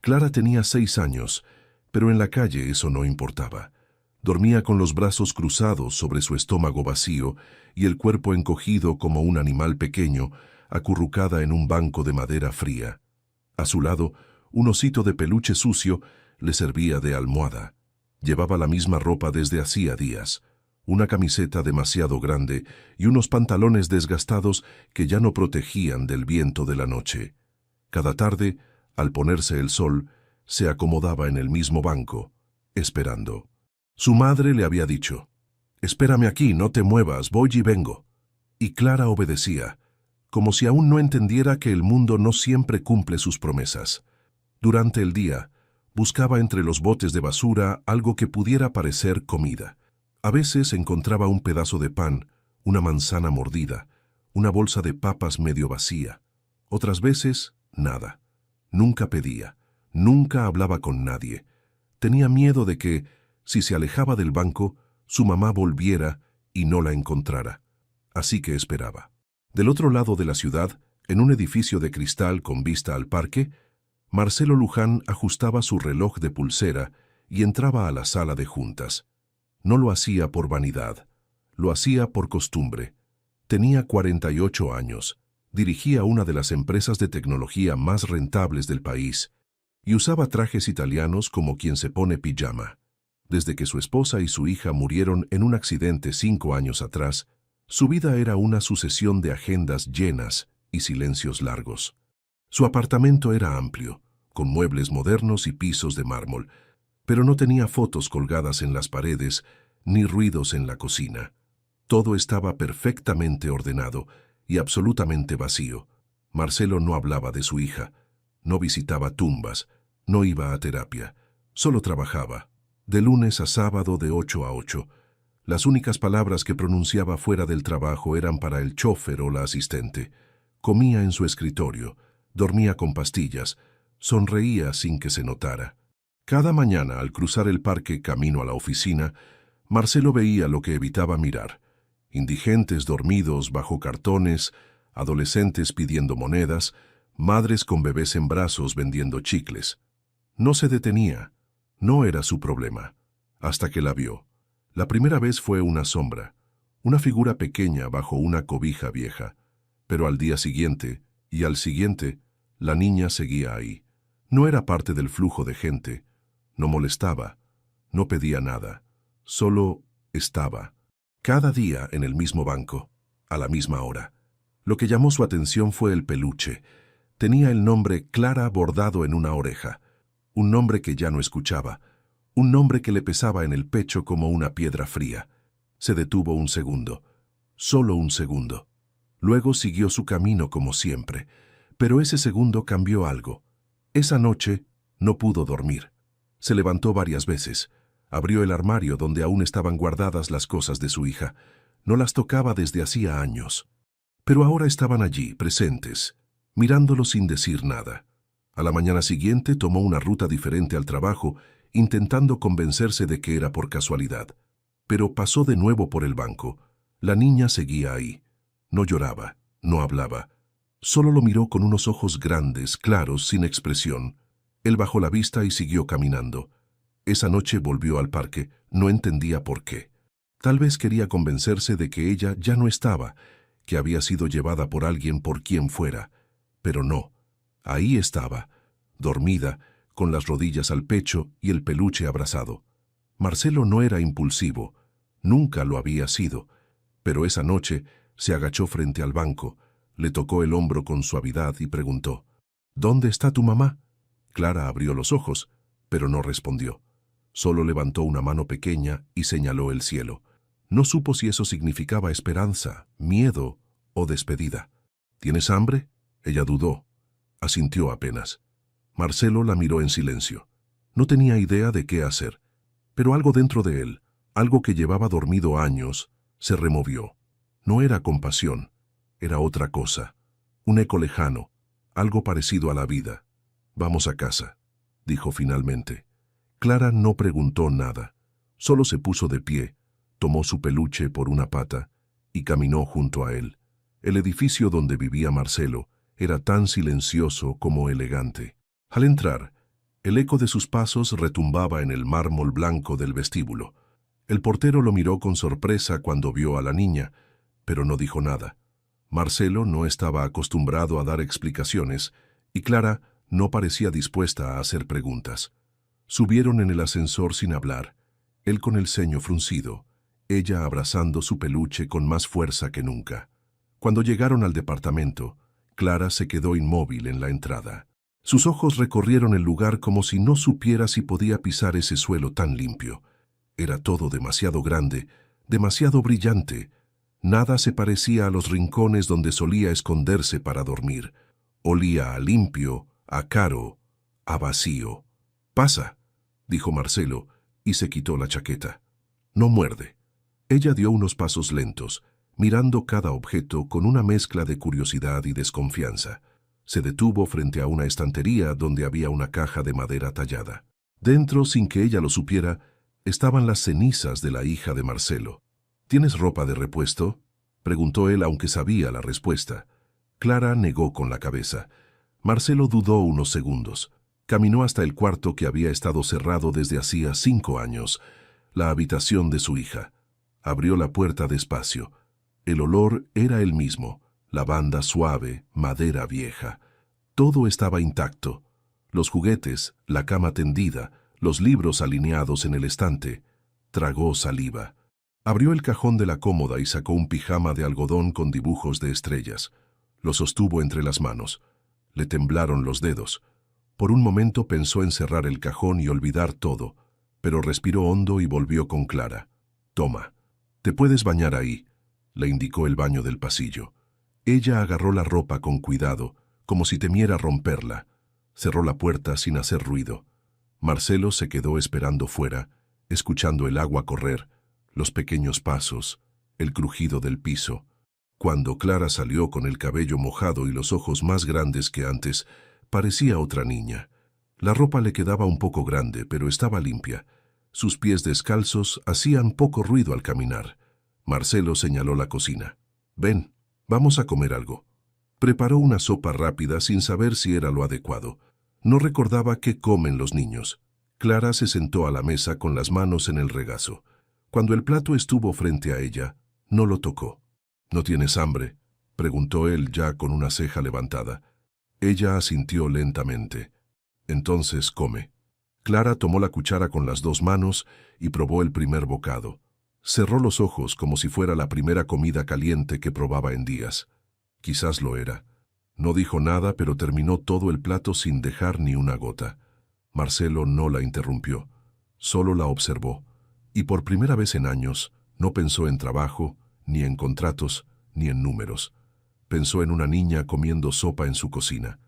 Clara tenía 6 años, pero en la calle eso no importaba. Dormía con los brazos cruzados sobre su estómago vacío y el cuerpo encogido como un animal pequeño, acurrucada en un banco de madera fría. A su lado, un osito de peluche sucio le servía de almohada. Llevaba la misma ropa desde hacía días, una camiseta demasiado grande y unos pantalones desgastados que ya no protegían del viento de la noche. Cada tarde, al ponerse el sol, se acomodaba en el mismo banco, esperando. Su madre le había dicho: «Espérame aquí, no te muevas, voy y vengo». Y Clara obedecía, como si aún no entendiera que el mundo no siempre cumple sus promesas. Durante el día, buscaba entre los botes de basura algo que pudiera parecer comida. A veces encontraba un pedazo de pan, una manzana mordida, una bolsa de papas medio vacía. Otras veces, nada. Nunca pedía, nunca hablaba con nadie. Tenía miedo de que, si se alejaba del banco, su mamá volviera y no la encontrara. Así que esperaba. Del otro lado de la ciudad, en un edificio de cristal con vista al parque, Marcelo Luján ajustaba su reloj de pulsera y entraba a la sala de juntas. No lo hacía por vanidad, lo hacía por costumbre. Tenía 48 años, dirigía una de las empresas de tecnología más rentables del país y usaba trajes italianos como quien se pone pijama. Desde que su esposa y su hija murieron en un accidente 5 años atrás, su vida era una sucesión de agendas llenas y silencios largos. Su apartamento era amplio, con muebles modernos y pisos de mármol, pero no tenía fotos colgadas en las paredes ni ruidos en la cocina. Todo estaba perfectamente ordenado y absolutamente vacío. Marcelo no hablaba de su hija, no visitaba tumbas, no iba a terapia, solo trabajaba, de lunes a sábado de 8 a 8. Las únicas palabras que pronunciaba fuera del trabajo eran para el chofer o la asistente. Comía en su escritorio, dormía con pastillas, sonreía sin que se notara. Cada mañana, al cruzar el parque camino a la oficina, Marcelo veía lo que evitaba mirar: indigentes dormidos bajo cartones, adolescentes pidiendo monedas, madres con bebés en brazos vendiendo chicles. No se detenía, no era su problema, hasta que la vio. La primera vez fue una sombra, una figura pequeña bajo una cobija vieja, pero al día siguiente, y al siguiente, la niña seguía ahí. No era parte del flujo de gente, no molestaba, no pedía nada, solo estaba. Cada día en el mismo banco, a la misma hora. Lo que llamó su atención fue el peluche. Tenía el nombre Clara bordado en una oreja, un nombre que ya no escuchaba, un nombre que le pesaba en el pecho como una piedra fría. Se detuvo un segundo, solo un segundo. Luego siguió su camino como siempre, pero ese segundo cambió algo. Esa noche no pudo dormir. Se levantó varias veces. Abrió el armario donde aún estaban guardadas las cosas de su hija. No las tocaba desde hacía años. Pero ahora estaban allí, presentes, mirándolo sin decir nada. A la mañana siguiente tomó una ruta diferente al trabajo, intentando convencerse de que era por casualidad. Pero pasó de nuevo por el banco. La niña seguía ahí. No lloraba, no hablaba. Solo lo miró con unos ojos grandes, claros, sin expresión. Él bajó la vista y siguió caminando. Esa noche volvió al parque, no entendía por qué. Tal vez quería convencerse de que ella ya no estaba, que había sido llevada por alguien por quien fuera. Pero no. Ahí estaba, dormida, con las rodillas al pecho y el peluche abrazado. Marcelo no era impulsivo, nunca lo había sido, pero esa noche se agachó frente al banco, le tocó el hombro con suavidad y preguntó: «¿Dónde está tu mamá?». Clara abrió los ojos, pero no respondió. Solo levantó una mano pequeña y señaló el cielo. No supo si eso significaba esperanza, miedo o despedida. «¿Tienes hambre?». Ella dudó. Asintió apenas. Marcelo la miró en silencio. No tenía idea de qué hacer, pero algo dentro de él, algo que llevaba dormido años, se removió. No era compasión, era otra cosa. Un eco lejano, algo parecido a la vida. «Vamos a casa», dijo finalmente. Clara no preguntó nada, solo se puso de pie, tomó su peluche por una pata y caminó junto a él. El edificio donde vivía Marcelo era tan silencioso como elegante. Al entrar, El eco de sus pasos retumbaba en el mármol blanco del vestíbulo. El portero lo miró con sorpresa cuando vio a la niña, pero no dijo nada. Marcelo no estaba acostumbrado a dar explicaciones y Clara no parecía dispuesta a hacer preguntas. Subieron en el ascensor sin hablar, él con el ceño fruncido, ella abrazando su peluche con más fuerza que nunca. Cuando llegaron al departamento, Clara se quedó inmóvil en la entrada. Sus ojos recorrieron el lugar como si no supiera si podía pisar ese suelo tan limpio. Era todo demasiado grande, demasiado brillante. Nada se parecía a los rincones donde solía esconderse para dormir. Olía a limpio, a caro, a vacío. «Pasa», dijo Marcelo, y se quitó la chaqueta. «No muerde». Ella dio unos pasos lentos, mirando cada objeto con una mezcla de curiosidad y desconfianza. Se detuvo frente a una estantería donde había una caja de madera tallada. Dentro, sin que ella lo supiera, estaban las cenizas de la hija de Marcelo. «¿Tienes ropa de repuesto?», preguntó él, aunque sabía la respuesta. Clara negó con la cabeza. Marcelo dudó unos segundos. Caminó hasta el cuarto que había estado cerrado desde hacía 5 años, la habitación de su hija. Abrió la puerta despacio. El olor era el mismo, lavanda suave, madera vieja. Todo estaba intacto. Los juguetes, la cama tendida, los libros alineados en el estante. Tragó saliva. Abrió el cajón de la cómoda y sacó un pijama de algodón con dibujos de estrellas. Lo sostuvo entre las manos. Le temblaron los dedos. Por un momento pensó en cerrar el cajón y olvidar todo, pero respiró hondo y volvió con Clara. «Toma, te puedes bañar ahí», le indicó el baño del pasillo. Ella agarró la ropa con cuidado, como si temiera romperla. Cerró la puerta sin hacer ruido. Marcelo se quedó esperando fuera, escuchando el agua correr, los pequeños pasos, el crujido del piso. Cuando Clara salió con el cabello mojado y los ojos más grandes que antes, parecía otra niña. La ropa le quedaba un poco grande, pero estaba limpia. Sus pies descalzos hacían poco ruido al caminar. Marcelo señaló la cocina. «Ven, vamos a comer algo». Preparó una sopa rápida sin saber si era lo adecuado. No recordaba qué comen los niños. Clara se sentó a la mesa con las manos en el regazo. Cuando el plato estuvo frente a ella, no lo tocó. «¿No tienes hambre?», preguntó él ya con una ceja levantada. Ella asintió lentamente. «Entonces come». Clara tomó la cuchara con las 2 manos y probó el primer bocado. Cerró los ojos como si fuera la primera comida caliente que probaba en días. Quizás lo era. No dijo nada, pero terminó todo el plato sin dejar ni una gota. Marcelo no la interrumpió, solo la observó, y por primera vez en años no pensó en trabajo, ni en contratos, ni en números. Pensó en una niña comiendo sopa en su cocina.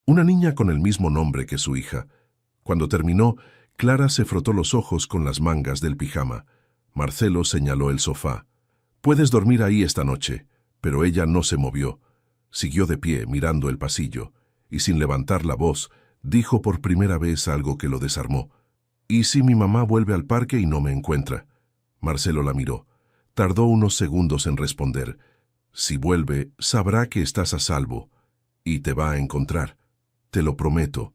Una niña con el mismo nombre que su hija. Cuando terminó, Clara se frotó los ojos con las mangas del pijama. Marcelo señaló el sofá. «Puedes dormir ahí esta noche», pero ella no se movió. Siguió de pie, mirando el pasillo, y sin levantar la voz, dijo por primera vez algo que lo desarmó. «¿Y si mi mamá vuelve al parque y no me encuentra?». Marcelo la miró. Tardó unos segundos en responder. «Si vuelve, sabrá que estás a salvo, y te va a encontrar. Te lo prometo».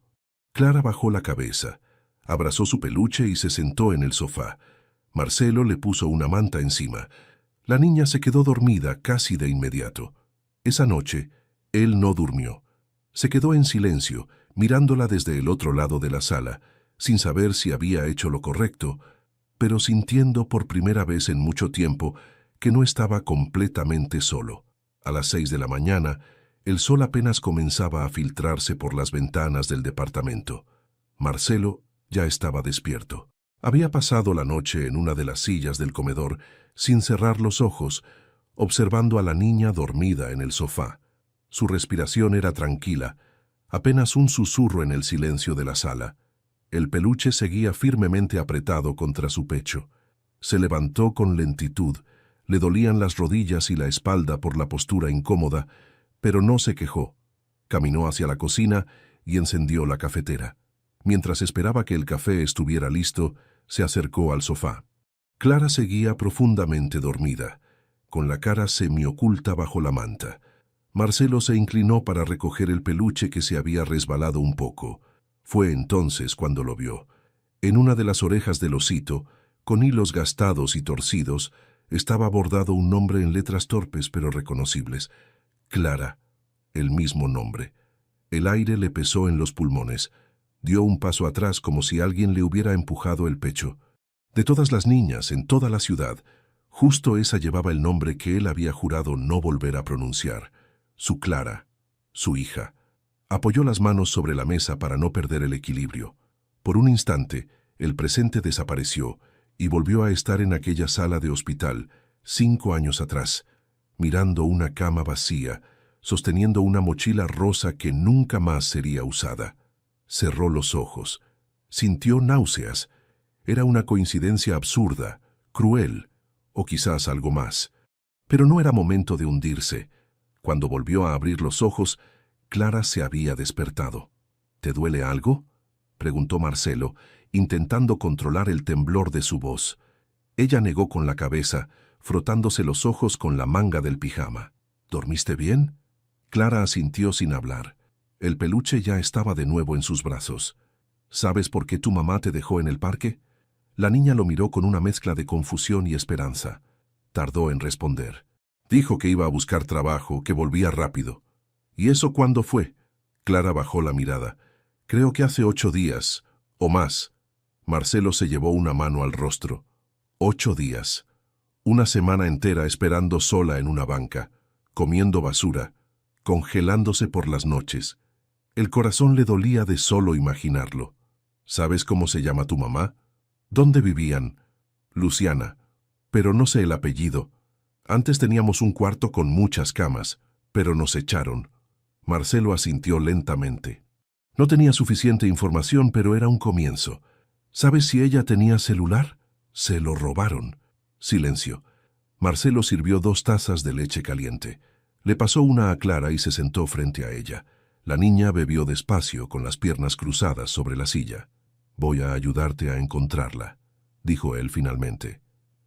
Clara bajó la cabeza, abrazó su peluche y se sentó en el sofá. Marcelo le puso una manta encima. La niña se quedó dormida casi de inmediato. Esa noche, él no durmió. Se quedó en silencio, mirándola desde el otro lado de la sala, sin saber si había hecho lo correcto, pero sintiendo por primera vez en mucho tiempo que no estaba completamente solo. A las 6 de la mañana, el sol apenas comenzaba a filtrarse por las ventanas del departamento. Marcelo ya estaba despierto. Había pasado la noche en una de las sillas del comedor, sin cerrar los ojos, observando a la niña dormida en el sofá. Su respiración era tranquila, apenas un susurro en el silencio de la sala. El peluche seguía firmemente apretado contra su pecho. Se levantó con lentitud, le dolían las rodillas y la espalda por la postura incómoda, pero no se quejó. Caminó hacia la cocina y encendió la cafetera. Mientras esperaba que el café estuviera listo, se acercó al sofá. Clara seguía profundamente dormida, con la cara semioculta bajo la manta. Marcelo se inclinó para recoger el peluche que se había resbalado un poco. Fue entonces cuando lo vio. En una de las orejas del osito, con hilos gastados y torcidos, estaba bordado un nombre en letras torpes pero reconocibles. Clara, el mismo nombre. El aire le pesó en los pulmones. Dio un paso atrás como si alguien le hubiera empujado el pecho. De todas las niñas en toda la ciudad, justo esa llevaba el nombre que él había jurado no volver a pronunciar. Su Clara, su hija. Apoyó las manos sobre la mesa para no perder el equilibrio. Por un instante, el presente desapareció y volvió a estar en aquella sala de hospital, 5 años atrás, mirando una cama vacía, sosteniendo una mochila rosa que nunca más sería usada. Cerró los ojos. Sintió náuseas. Era una coincidencia absurda, cruel, o quizás algo más. Pero no era momento de hundirse. Cuando volvió a abrir los ojos, Clara se había despertado. ¿Te duele algo?, preguntó Marcelo, intentando controlar el temblor de su voz. Ella negó con la cabeza, frotándose los ojos con la manga del pijama. ¿Dormiste bien? Clara asintió sin hablar. El peluche ya estaba de nuevo en sus brazos. ¿Sabes por qué tu mamá te dejó en el parque? La niña lo miró con una mezcla de confusión y esperanza. Tardó en responder. Dijo que iba a buscar trabajo, que volvía rápido. ¿Y eso cuándo fue? Clara bajó la mirada. Creo que hace 8 días, o más. Marcelo se llevó una mano al rostro. 8 días. Una semana entera esperando sola en una banca, comiendo basura, congelándose por las noches. El corazón le dolía de solo imaginarlo. ¿Sabes cómo se llama tu mamá? ¿Dónde vivían? Luciana. Pero no sé el apellido. Antes teníamos un cuarto con muchas camas, pero nos echaron. Marcelo asintió lentamente. No tenía suficiente información, pero era un comienzo. ¿Sabes si ella tenía celular? Se lo robaron. Silencio. Marcelo sirvió 2 tazas de leche caliente. Le pasó una a Clara y se sentó frente a ella. La niña bebió despacio, con las piernas cruzadas sobre la silla. Voy a ayudarte a encontrarla, dijo él finalmente.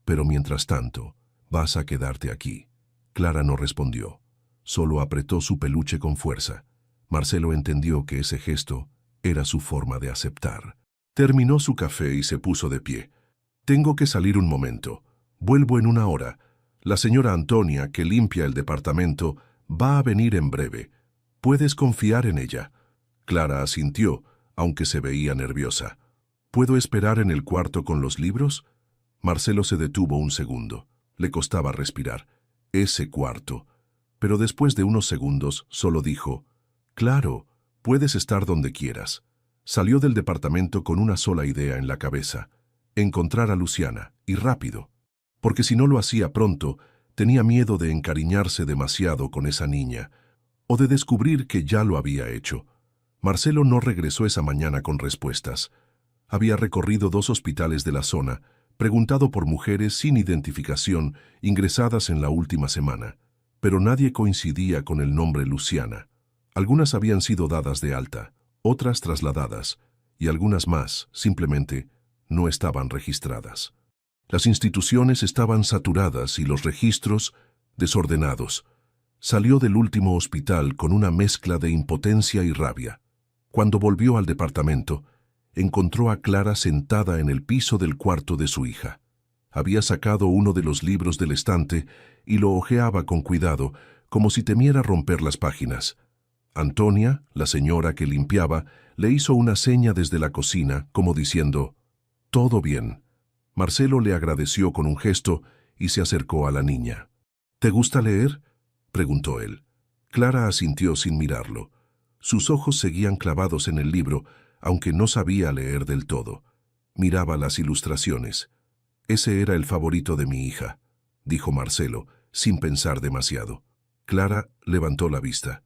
Pero mientras tanto, vas a quedarte aquí. Clara no respondió. Solo apretó su peluche con fuerza. Marcelo entendió que ese gesto era su forma de aceptar. Terminó su café y se puso de pie. Tengo que salir un momento. Vuelvo en 1 hora. La señora Antonia, que limpia el departamento, va a venir en breve. ¿Puedes confiar en ella? Clara asintió, aunque se veía nerviosa. ¿Puedo esperar en el cuarto con los libros? Marcelo se detuvo un segundo. Le costaba respirar. Ese cuarto. Pero después de unos segundos solo dijo: «Claro, puedes estar donde quieras». Salió del departamento con una sola idea en la cabeza: encontrar a Luciana, y rápido. Porque si no lo hacía pronto, tenía miedo de encariñarse demasiado con esa niña, o de descubrir que ya lo había hecho. Marcelo no regresó esa mañana con respuestas. Había recorrido 2 hospitales de la zona, preguntado por mujeres sin identificación ingresadas en la última semana, pero nadie coincidía con el nombre Luciana. Algunas habían sido dadas de alta, otras trasladadas, y algunas más, simplemente, no estaban registradas. Las instituciones estaban saturadas y los registros desordenados. Salió del último hospital con una mezcla de impotencia y rabia. Cuando volvió al departamento, encontró a Clara sentada en el piso del cuarto de su hija. Había sacado uno de los libros del estante y lo hojeaba con cuidado, como si temiera romper las páginas. Antonia, la señora que limpiaba, le hizo una seña desde la cocina, como diciendo: «Todo bien». Marcelo le agradeció con un gesto y se acercó a la niña. «¿Te gusta leer?», preguntó él. Clara asintió sin mirarlo. Sus ojos seguían clavados en el libro, aunque no sabía leer del todo. Miraba las ilustraciones. «Ese era el favorito de mi hija», dijo Marcelo, sin pensar demasiado. Clara levantó la vista.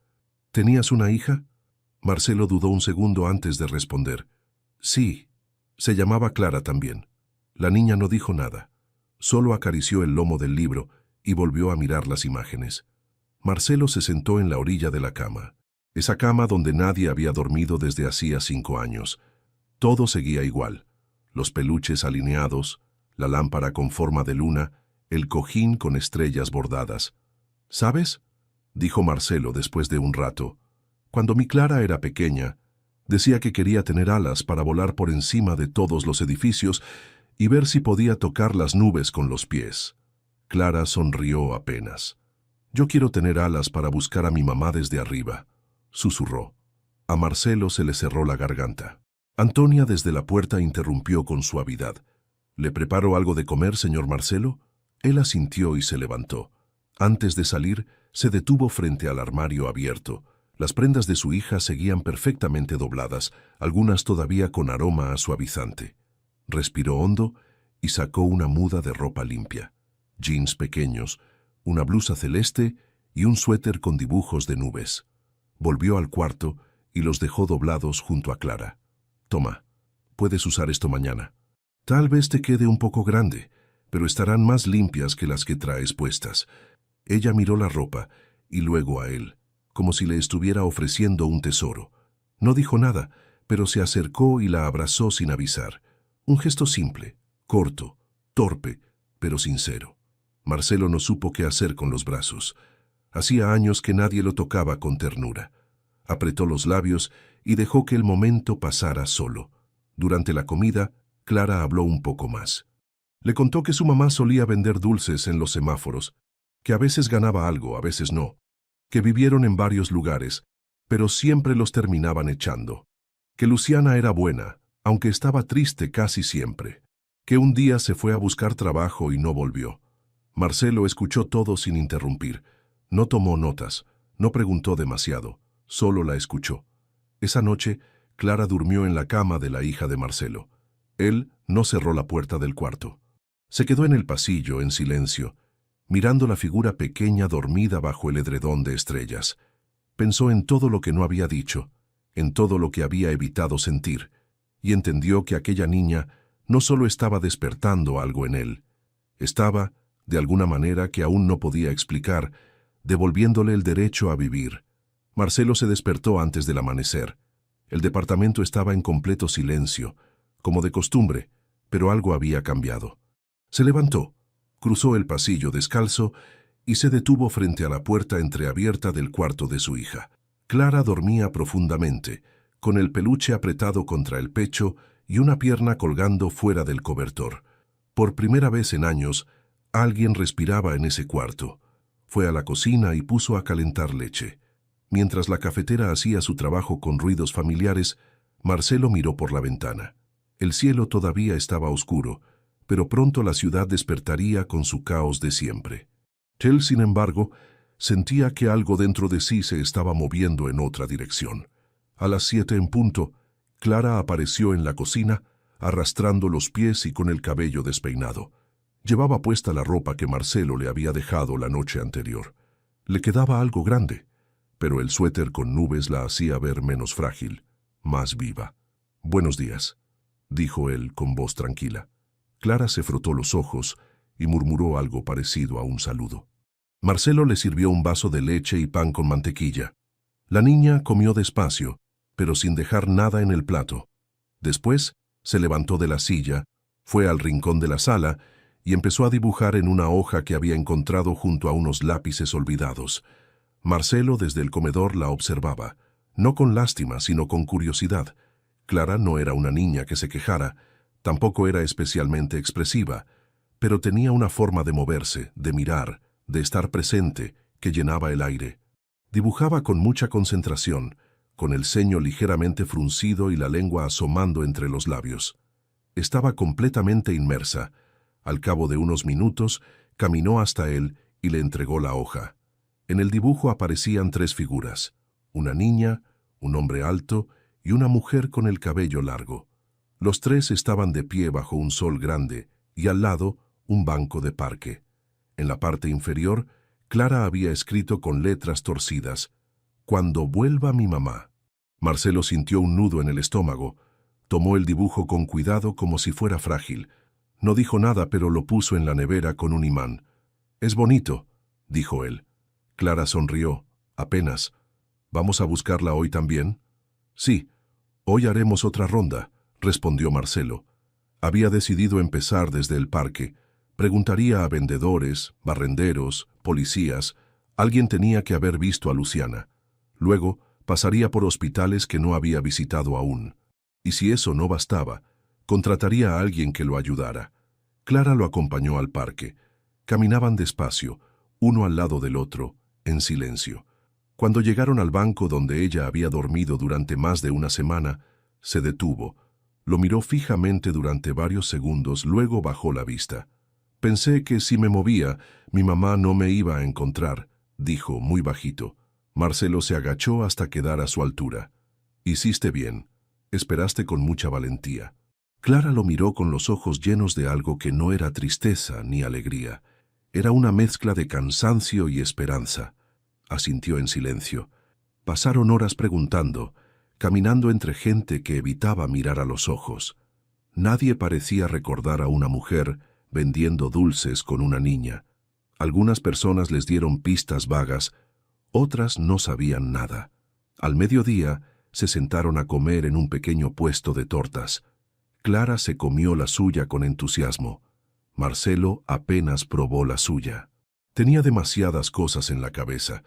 «¿Tenías una hija?». Marcelo dudó un segundo antes de responder. «Sí». Se llamaba Clara también. La niña no dijo nada. Solo acarició el lomo del libro y volvió a mirar las imágenes. Marcelo se sentó en la orilla de la cama. Esa cama donde nadie había dormido desde hacía 5 años. Todo seguía igual. Los peluches alineados, la lámpara con forma de luna, el cojín con estrellas bordadas. «¿Sabes?», dijo Marcelo después de un rato. «Cuando mi Clara era pequeña, Decía que quería tener alas para volar por encima de todos los edificios y ver si podía tocar las nubes con los pies. Clara sonrió apenas. «Yo quiero tener alas para buscar a mi mamá desde arriba», susurró. A Marcelo se le cerró la garganta. Antonia desde la puerta interrumpió con suavidad. «¿Le preparo algo de comer, señor Marcelo?» Él asintió y se levantó. Antes de salir, se detuvo frente al armario abierto. Las prendas de su hija seguían perfectamente dobladas, algunas todavía con aroma a suavizante. Respiró hondo y sacó una muda de ropa limpia. Jeans pequeños, una blusa celeste y un suéter con dibujos de nubes. Volvió al cuarto y los dejó doblados junto a Clara. «Toma, puedes usar esto mañana. Tal vez te quede un poco grande, pero estarán más limpias que las que traes puestas». Ella miró la ropa y luego a él, como si le estuviera ofreciendo un tesoro. No dijo nada, pero se acercó y la abrazó sin avisar. Un gesto simple, corto, torpe, pero sincero. Marcelo no supo qué hacer con los brazos. Hacía años que nadie lo tocaba con ternura. Apretó los labios y dejó que el momento pasara solo. Durante la comida, Clara habló un poco más. Le contó que su mamá solía vender dulces en los semáforos, que a veces ganaba algo, a veces no, que vivieron en varios lugares, pero siempre los terminaban echando, que Luciana era buena, aunque estaba triste casi siempre, que un día se fue a buscar trabajo y no volvió. Marcelo escuchó todo sin interrumpir. No tomó notas, no preguntó demasiado, solo la escuchó. Esa noche, Clara durmió en la cama de la hija de Marcelo. Él no cerró la puerta del cuarto. Se quedó en el pasillo, en silencio, mirando la figura pequeña dormida bajo el edredón de estrellas. Pensó en todo lo que no había dicho, en todo lo que había evitado sentir, y entendió que aquella niña no solo estaba despertando algo en él, estaba, de alguna manera que aún no podía explicar, devolviéndole el derecho a vivir. Marcelo se despertó antes del amanecer. El departamento estaba en completo silencio, como de costumbre, pero algo había cambiado. Se levantó, cruzó el pasillo descalzo y se detuvo frente a la puerta entreabierta del cuarto de su hija. Clara dormía profundamente, con el peluche apretado contra el pecho y una pierna colgando fuera del cobertor. Por primera vez en años, alguien respiraba en ese cuarto. Fue a la cocina y puso a calentar leche. Mientras la cafetera hacía su trabajo con ruidos familiares, Marcelo miró por la ventana. El cielo todavía estaba oscuro, pero pronto la ciudad despertaría con su caos de siempre. Él, sin embargo, sentía que algo dentro de sí se estaba moviendo en otra dirección. A las 7 en punto, Clara apareció en la cocina, arrastrando los pies y con el cabello despeinado. Llevaba puesta la ropa que Marcelo le había dejado la noche anterior. Le quedaba algo grande, pero el suéter con nubes la hacía ver menos frágil, más viva. «Buenos días», dijo él con voz tranquila. Clara se frotó los ojos y murmuró algo parecido a un saludo. Marcelo le sirvió un vaso de leche y pan con mantequilla. La niña comió despacio, pero sin dejar nada en el plato. Después se levantó de la silla, fue al rincón de la sala y empezó a dibujar en una hoja que había encontrado junto a unos lápices olvidados. Marcelo desde el comedor la observaba, no con lástima, sino con curiosidad. Clara no era una niña que se quejara, tampoco era especialmente expresiva, pero tenía una forma de moverse, de mirar, de estar presente, que llenaba el aire. Dibujaba con mucha concentración, con el ceño ligeramente fruncido y la lengua asomando entre los labios. Estaba completamente inmersa. Al cabo de unos minutos, caminó hasta él y le entregó la hoja. En el dibujo aparecían 3 figuras, una niña, un hombre alto y una mujer con el cabello largo. Los 3 estaban de pie bajo un sol grande y al lado un banco de parque. En la parte inferior, Clara había escrito con letras torcidas: «Cuando vuelva mi mamá». Marcelo sintió un nudo en el estómago. Tomó el dibujo con cuidado como si fuera frágil. No dijo nada, pero lo puso en la nevera con un imán. «Es bonito», dijo él. Clara sonrió, apenas. «¿Vamos a buscarla hoy también?» «Sí, hoy haremos otra ronda», respondió Marcelo. Había decidido empezar desde el parque. Preguntaría a vendedores, barrenderos, policías. Alguien tenía que haber visto a Luciana. Luego, Pasaría por hospitales que no había visitado aún. Y si eso no bastaba, contrataría a alguien que lo ayudara. Clara lo acompañó al parque. Caminaban despacio, uno al lado del otro, en silencio. Cuando llegaron al banco donde ella había dormido durante más de una semana, se detuvo. Lo miró fijamente durante varios segundos, luego bajó la vista. «Pensé que si me movía, mi mamá no me iba a encontrar», dijo muy bajito. Marcelo se agachó hasta quedar a su altura. «Hiciste bien. Esperaste con mucha valentía». Clara lo miró con los ojos llenos de algo que no era tristeza ni alegría. Era una mezcla de cansancio y esperanza. Asintió en silencio. Pasaron horas preguntando, caminando entre gente que evitaba mirar a los ojos. Nadie parecía recordar a una mujer vendiendo dulces con una niña. Algunas personas les dieron pistas vagas, otras no sabían nada. Al mediodía se sentaron a comer en un pequeño puesto de tortas. Clara se comió la suya con entusiasmo. Marcelo apenas probó la suya. Tenía demasiadas cosas en la cabeza.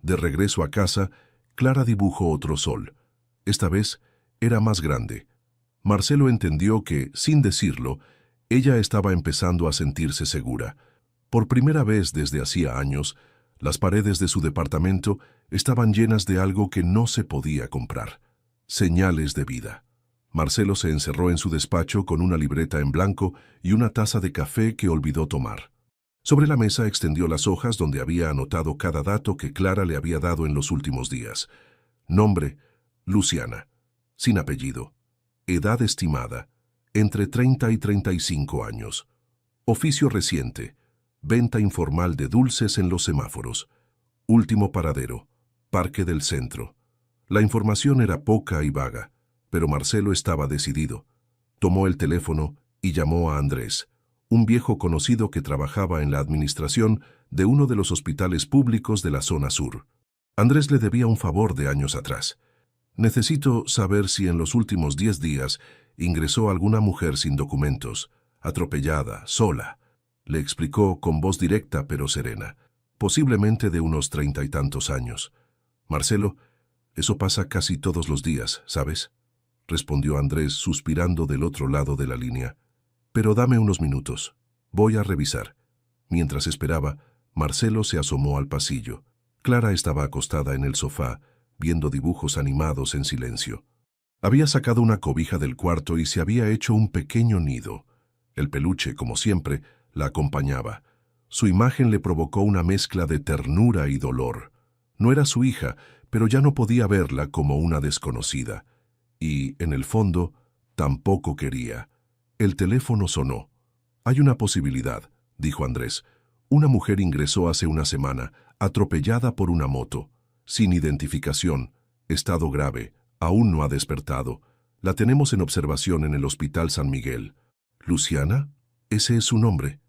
De regreso a casa, Clara dibujó otro sol. Esta vez era más grande. Marcelo entendió que, sin decirlo, ella estaba empezando a sentirse segura. Por primera vez desde hacía años, las paredes de su departamento estaban llenas de algo que no se podía comprar. Señales de vida. Marcelo se encerró en su despacho con una libreta en blanco y una taza de café que olvidó tomar. Sobre la mesa extendió las hojas donde había anotado cada dato que Clara le había dado en los últimos días. Nombre, Luciana. Sin apellido. Edad estimada, entre 30 y 35 años. Oficio reciente, venta informal de dulces en los semáforos. Último paradero, Parque del Centro. La información era poca y vaga, pero Marcelo estaba decidido. Tomó el teléfono y llamó a Andrés, un viejo conocido que trabajaba en la administración de uno de los hospitales públicos de la zona sur. Andrés le debía un favor de años atrás. «Necesito saber si en los últimos 10 días ingresó alguna mujer sin documentos, atropellada, sola», le explicó con voz directa pero serena, posiblemente de unos 30 y tantos años. «Marcelo, eso pasa casi todos los días, ¿sabes?», respondió Andrés suspirando del otro lado de la línea. «Pero dame unos minutos. Voy a revisar». Mientras esperaba, Marcelo se asomó al pasillo. Clara estaba acostada en el sofá, viendo dibujos animados en silencio. Había sacado una cobija del cuarto y se había hecho un pequeño nido. El peluche, como siempre, la acompañaba. Su imagen le provocó una mezcla de ternura y dolor. No era su hija, pero ya no podía verla como una desconocida. Y, en el fondo, tampoco quería. El teléfono sonó. «Hay una posibilidad», dijo Andrés. «Una mujer ingresó hace una semana, atropellada por una moto. Sin identificación, estado grave, aún no ha despertado. La tenemos en observación en el Hospital San Miguel». «¿Luciana? Ese es su nombre».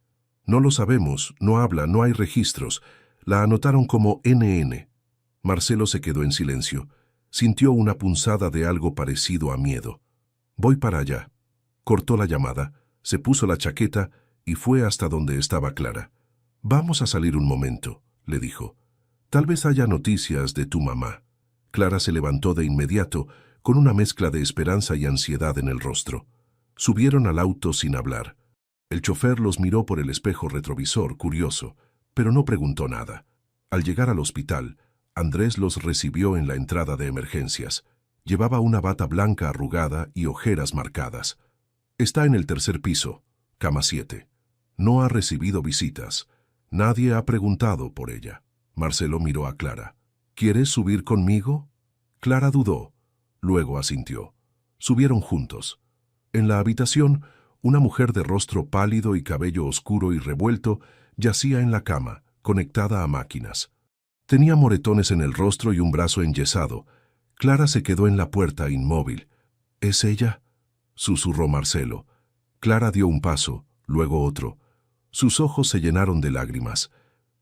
«No lo sabemos, no habla, no hay registros. La anotaron como NN». Marcelo se quedó en silencio. Sintió una punzada de algo parecido a miedo. «Voy para allá». Cortó la llamada, se puso la chaqueta y fue hasta donde estaba Clara. «Vamos a salir un momento», le dijo. «Tal vez haya noticias de tu mamá». Clara se levantó de inmediato, con una mezcla de esperanza y ansiedad en el rostro. Subieron al auto sin hablar. El chofer los miró por el espejo retrovisor, curioso, pero no preguntó nada. Al llegar al hospital, Andrés los recibió en la entrada de emergencias. Llevaba una bata blanca arrugada y ojeras marcadas. «Está en el tercer piso, cama 7. No ha recibido visitas. Nadie ha preguntado por ella». Marcelo miró a Clara. «¿Quieres subir conmigo?». Clara dudó. Luego asintió. Subieron juntos. En la habitación, una mujer de rostro pálido y cabello oscuro y revuelto yacía en la cama, conectada a máquinas. Tenía moretones en el rostro y un brazo enyesado. Clara se quedó en la puerta inmóvil. «¿Es ella?», susurró Marcelo. Clara dio un paso, luego otro. Sus ojos se llenaron de lágrimas.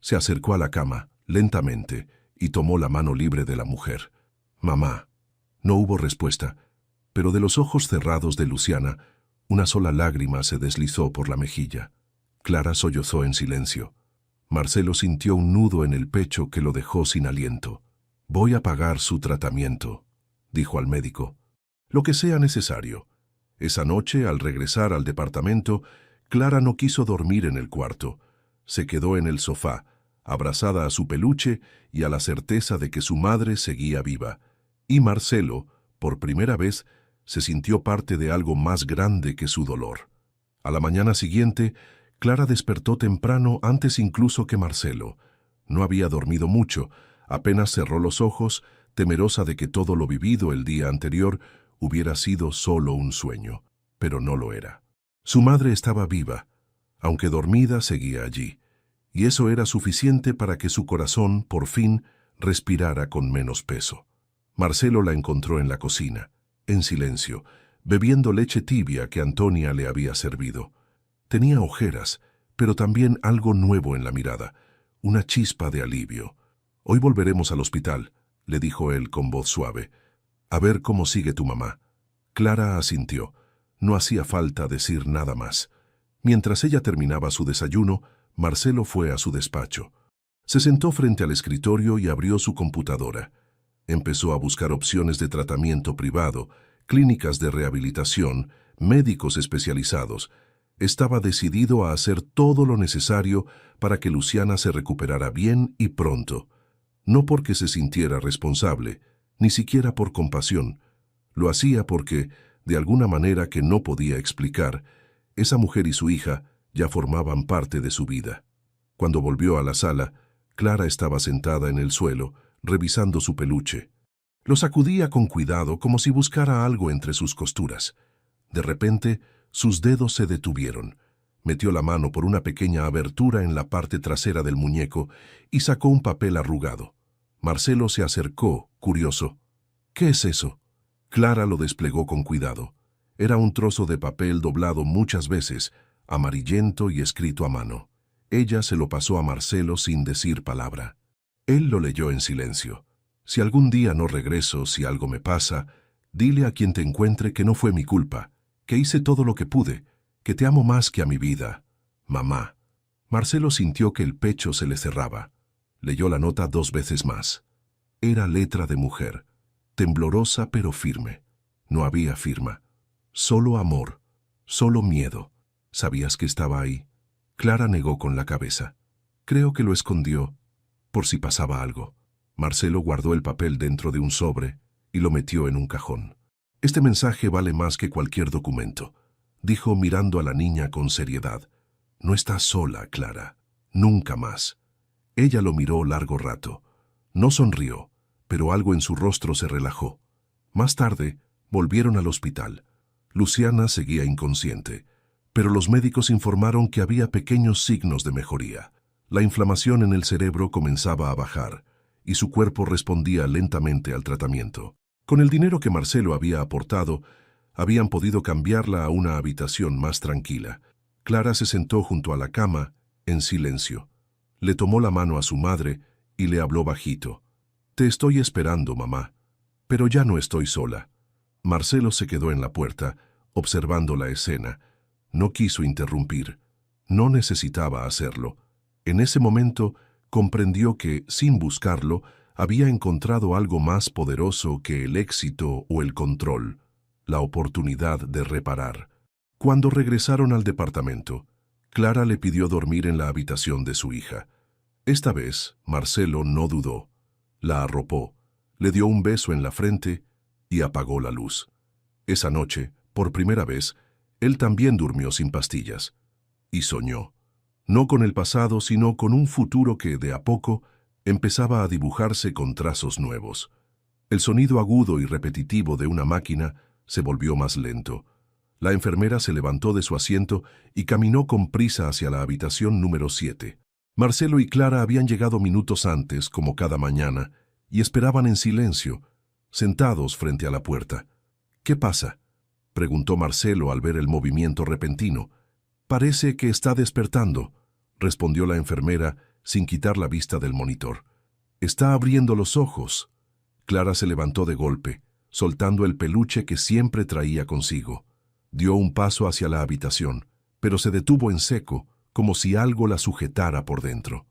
Se acercó a la cama, lentamente, y tomó la mano libre de la mujer. «Mamá». No hubo respuesta, pero de los ojos cerrados de Luciana, una sola lágrima se deslizó por la mejilla. Clara sollozó en silencio. Marcelo sintió un nudo en el pecho que lo dejó sin aliento. Voy a pagar su tratamiento, dijo al médico. Lo que sea necesario. Esa noche, al regresar al departamento, Clara no quiso dormir en el cuarto. Se quedó en el sofá, abrazada a su peluche y a la certeza de que su madre seguía viva. Y Marcelo, por primera vez, se sintió parte de algo más grande que su dolor. A la mañana siguiente, Clara despertó temprano antes incluso que Marcelo. No había dormido mucho, apenas cerró los ojos, temerosa de que todo lo vivido el día anterior hubiera sido solo un sueño, pero no lo era. Su madre estaba viva, aunque dormida seguía allí, y eso era suficiente para que su corazón, por fin, respirara con menos peso. Marcelo la encontró en la cocina, en silencio, bebiendo leche tibia que Antonia le había servido. Tenía ojeras, pero también algo nuevo en la mirada, una chispa de alivio. «Hoy volveremos al hospital», le dijo él con voz suave. «A ver cómo sigue tu mamá». Clara asintió. No hacía falta decir nada más. Mientras ella terminaba su desayuno, Marcelo fue a su despacho. Se sentó frente al escritorio y abrió su computadora. Empezó a buscar opciones de tratamiento privado, clínicas de rehabilitación, médicos especializados. Estaba decidido a hacer todo lo necesario para que Luciana se recuperara bien y pronto. No porque se sintiera responsable, ni siquiera por compasión. Lo hacía porque, de alguna manera que no podía explicar, esa mujer y su hija ya formaban parte de su vida. Cuando volvió a la sala, Clara estaba sentada en el suelo, revisando su peluche. Lo sacudía con cuidado como si buscara algo entre sus costuras. De repente, sus dedos se detuvieron. Metió la mano por una pequeña abertura en la parte trasera del muñeco y sacó un papel arrugado. Marcelo se acercó, curioso. «¿Qué es eso?» Clara lo desplegó con cuidado. Era un trozo de papel doblado muchas veces, amarillento y escrito a mano. Ella se lo pasó a Marcelo sin decir palabra. Él lo leyó en silencio. «Si algún día no regreso, si algo me pasa, dile a quien te encuentre que no fue mi culpa, que hice todo lo que pude, que te amo más que a mi vida. Mamá». Marcelo sintió que el pecho se le cerraba. Leyó la nota 2 veces más. Era letra de mujer, temblorosa pero firme. No había firma. Solo amor, solo miedo. ¿Sabías que estaba ahí? Clara negó con la cabeza. Creo que lo escondió, por si pasaba algo. Marcelo guardó el papel dentro de un sobre y lo metió en un cajón. Este mensaje vale más que cualquier documento, dijo mirando a la niña con seriedad. No estás sola, Clara. Nunca más. Ella lo miró largo rato. No sonrió, pero algo en su rostro se relajó. Más tarde, volvieron al hospital. Luciana seguía inconsciente, pero los médicos informaron que había pequeños signos de mejoría. La inflamación en el cerebro comenzaba a bajar, y su cuerpo respondía lentamente al tratamiento. Con el dinero que Marcelo había aportado, habían podido cambiarla a una habitación más tranquila. Clara se sentó junto a la cama, en silencio. Le tomó la mano a su madre y le habló bajito. «Te estoy esperando, mamá. Pero ya no estoy sola». Marcelo se quedó en la puerta, observando la escena. No quiso interrumpir. No necesitaba hacerlo. En ese momento comprendió que, sin buscarlo, había encontrado algo más poderoso que el éxito o el control, la oportunidad de reparar. Cuando regresaron al departamento, Clara le pidió dormir en la habitación de su hija. Esta vez, Marcelo no dudó. La arropó, le dio un beso en la frente y apagó la luz. Esa noche, por primera vez, él también durmió sin pastillas. Y soñó. No con el pasado, sino con un futuro que, de a poco, empezaba a dibujarse con trazos nuevos. El sonido agudo y repetitivo de una máquina se volvió más lento. La enfermera se levantó de su asiento y caminó con prisa hacia la habitación número 7. Marcelo y Clara habían llegado minutos antes, como cada mañana, y esperaban en silencio, sentados frente a la puerta. «¿Qué pasa?», preguntó Marcelo al ver el movimiento repentino. «Parece que está despertando», respondió la enfermera sin quitar la vista del monitor. «Está abriendo los ojos». Clara se levantó de golpe, soltando el peluche que siempre traía consigo. Dio un paso hacia la habitación, pero se detuvo en seco, como si algo la sujetara por dentro.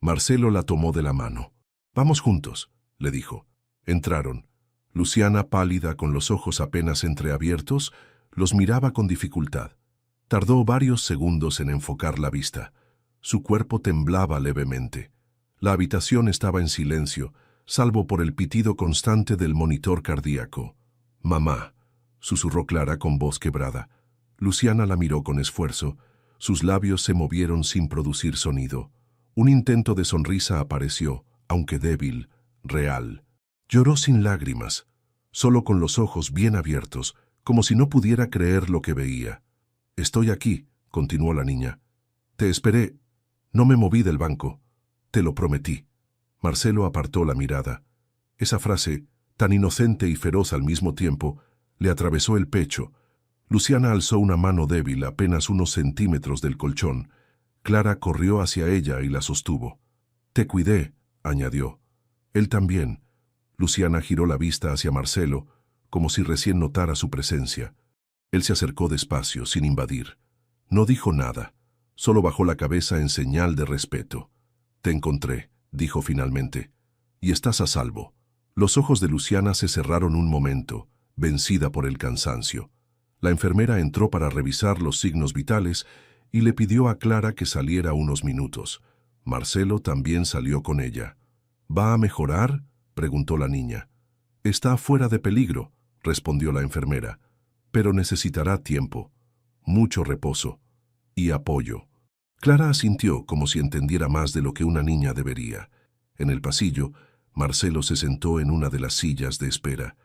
Marcelo la tomó de la mano. «Vamos juntos. le dijo. Entraron. Luciana, pálida, con los ojos apenas entreabiertos, los miraba con dificultad. Tardó varios segundos en enfocar la vista. Su cuerpo temblaba levemente. La habitación estaba en silencio, salvo por el pitido constante del monitor cardíaco. «Mamá», susurró Clara con voz quebrada. Luciana la miró con esfuerzo. Sus labios se movieron sin producir sonido. Un intento de sonrisa apareció, aunque débil, real. Lloró sin lágrimas, solo con los ojos bien abiertos, como si no pudiera creer lo que veía. «Estoy aquí», continuó la niña. «Te esperé. No me moví del banco. Te lo prometí». Marcelo apartó la mirada. Esa frase, tan inocente y feroz al mismo tiempo, le atravesó el pecho. Luciana alzó una mano débil apenas unos centímetros del colchón. Clara corrió hacia ella y la sostuvo. «Te cuidé», añadió. «Él también». Luciana giró la vista hacia Marcelo, como si recién notara su presencia. Él se acercó despacio, sin invadir. No dijo nada, solo bajó la cabeza en señal de respeto. «Te encontré», dijo finalmente, «y estás a salvo». Los ojos de Luciana se cerraron un momento, vencida por el cansancio. La enfermera entró para revisar los signos vitales y le pidió a Clara que saliera unos minutos. Marcelo también salió con ella. «¿Va a mejorar?», preguntó la niña. «Está fuera de peligro», respondió la enfermera, «pero necesitará tiempo, mucho reposo y apoyo». Clara asintió como si entendiera más de lo que una niña debería. En el pasillo, Marcelo se sentó en una de las sillas de espera.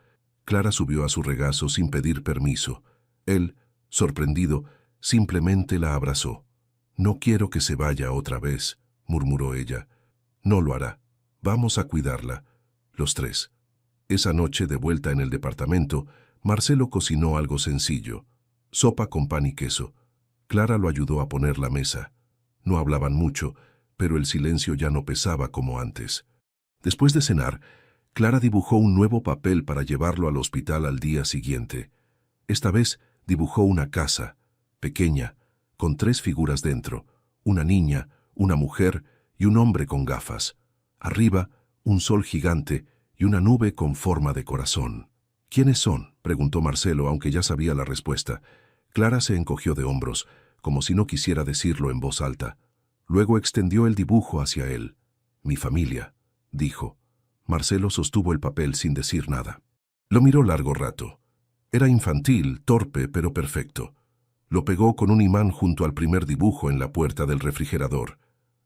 Clara subió a su regazo sin pedir permiso. Él, sorprendido, simplemente la abrazó. «No quiero que se vaya otra vez», murmuró ella. «No lo hará. Vamos a cuidarla». Los tres. Esa noche, de vuelta en el departamento, Marcelo cocinó algo sencillo. Sopa con pan y queso. Clara lo ayudó a poner la mesa. No hablaban mucho, pero el silencio ya no pesaba como antes. Después de cenar, Clara dibujó un nuevo papel para llevarlo al hospital al día siguiente. Esta vez dibujó una casa, pequeña, con 3 figuras dentro, una niña, una mujer y un hombre con gafas. Arriba, un sol gigante y una nube con forma de corazón. «¿Quiénes son?», preguntó Marcelo, aunque ya sabía la respuesta. Clara se encogió de hombros, como si no quisiera decirlo en voz alta. Luego extendió el dibujo hacia él. «Mi familia», dijo. Marcelo sostuvo el papel sin decir nada. Lo miró largo rato. Era infantil, torpe, pero perfecto. Lo pegó con un imán junto al primer dibujo en la puerta del refrigerador.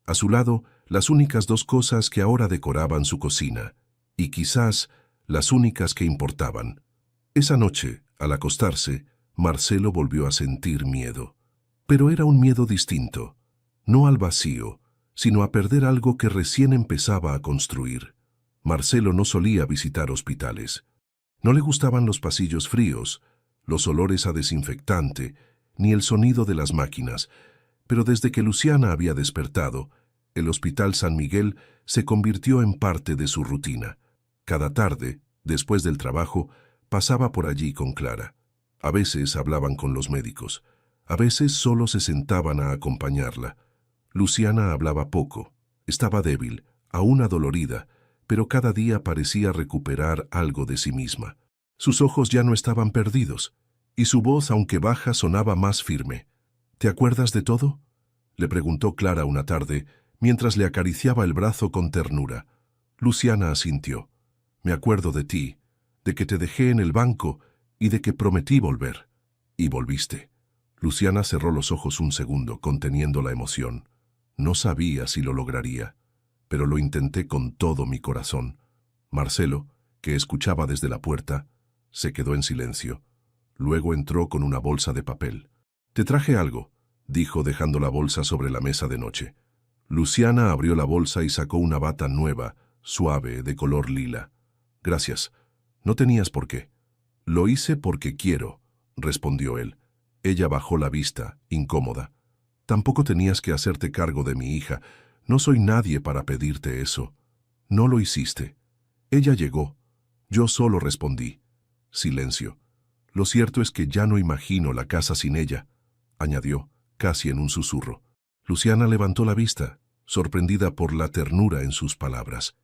A su lado, las únicas 2 cosas que ahora decoraban su cocina, y quizás las únicas que importaban. Esa noche, al acostarse, Marcelo volvió a sentir miedo. Pero era un miedo distinto, no al vacío, sino a perder algo que recién empezaba a construir. Marcelo no solía visitar hospitales. No le gustaban los pasillos fríos, los olores a desinfectante, ni el sonido de las máquinas, pero desde que Luciana había despertado, el Hospital San Miguel se convirtió en parte de su rutina. Cada tarde, después del trabajo, pasaba por allí con Clara. A veces hablaban con los médicos, a veces solo se sentaban a acompañarla. Luciana hablaba poco, estaba débil, aún adolorida, pero cada día parecía recuperar algo de sí misma. Sus ojos ya no estaban perdidos, y su voz, aunque baja, sonaba más firme. «¿Te acuerdas de todo?», le preguntó Clara una tarde, mientras le acariciaba el brazo con ternura. Luciana asintió. «Me acuerdo de ti, de que te dejé en el banco y de que prometí volver. Y volviste». Luciana cerró los ojos un segundo, conteniendo la emoción. No sabía si lo lograría, pero lo intenté con todo mi corazón. Marcelo, que escuchaba desde la puerta, se quedó en silencio. Luego entró con una bolsa de papel. «Te traje algo», dijo dejando la bolsa sobre la mesa de noche. Luciana abrió la bolsa y sacó una bata nueva, suave, de color lila. «Gracias. No tenías por qué». «Lo hice porque quiero», respondió él. Ella bajó la vista, incómoda. «Tampoco tenías que hacerte cargo de mi hija. No soy nadie para pedirte eso». «No lo hiciste». Ella llegó. Yo solo respondí. Silencio. «Lo cierto es que ya no imagino la casa sin ella», añadió, casi en un susurro. Luciana levantó la vista, sorprendida por la ternura en sus palabras.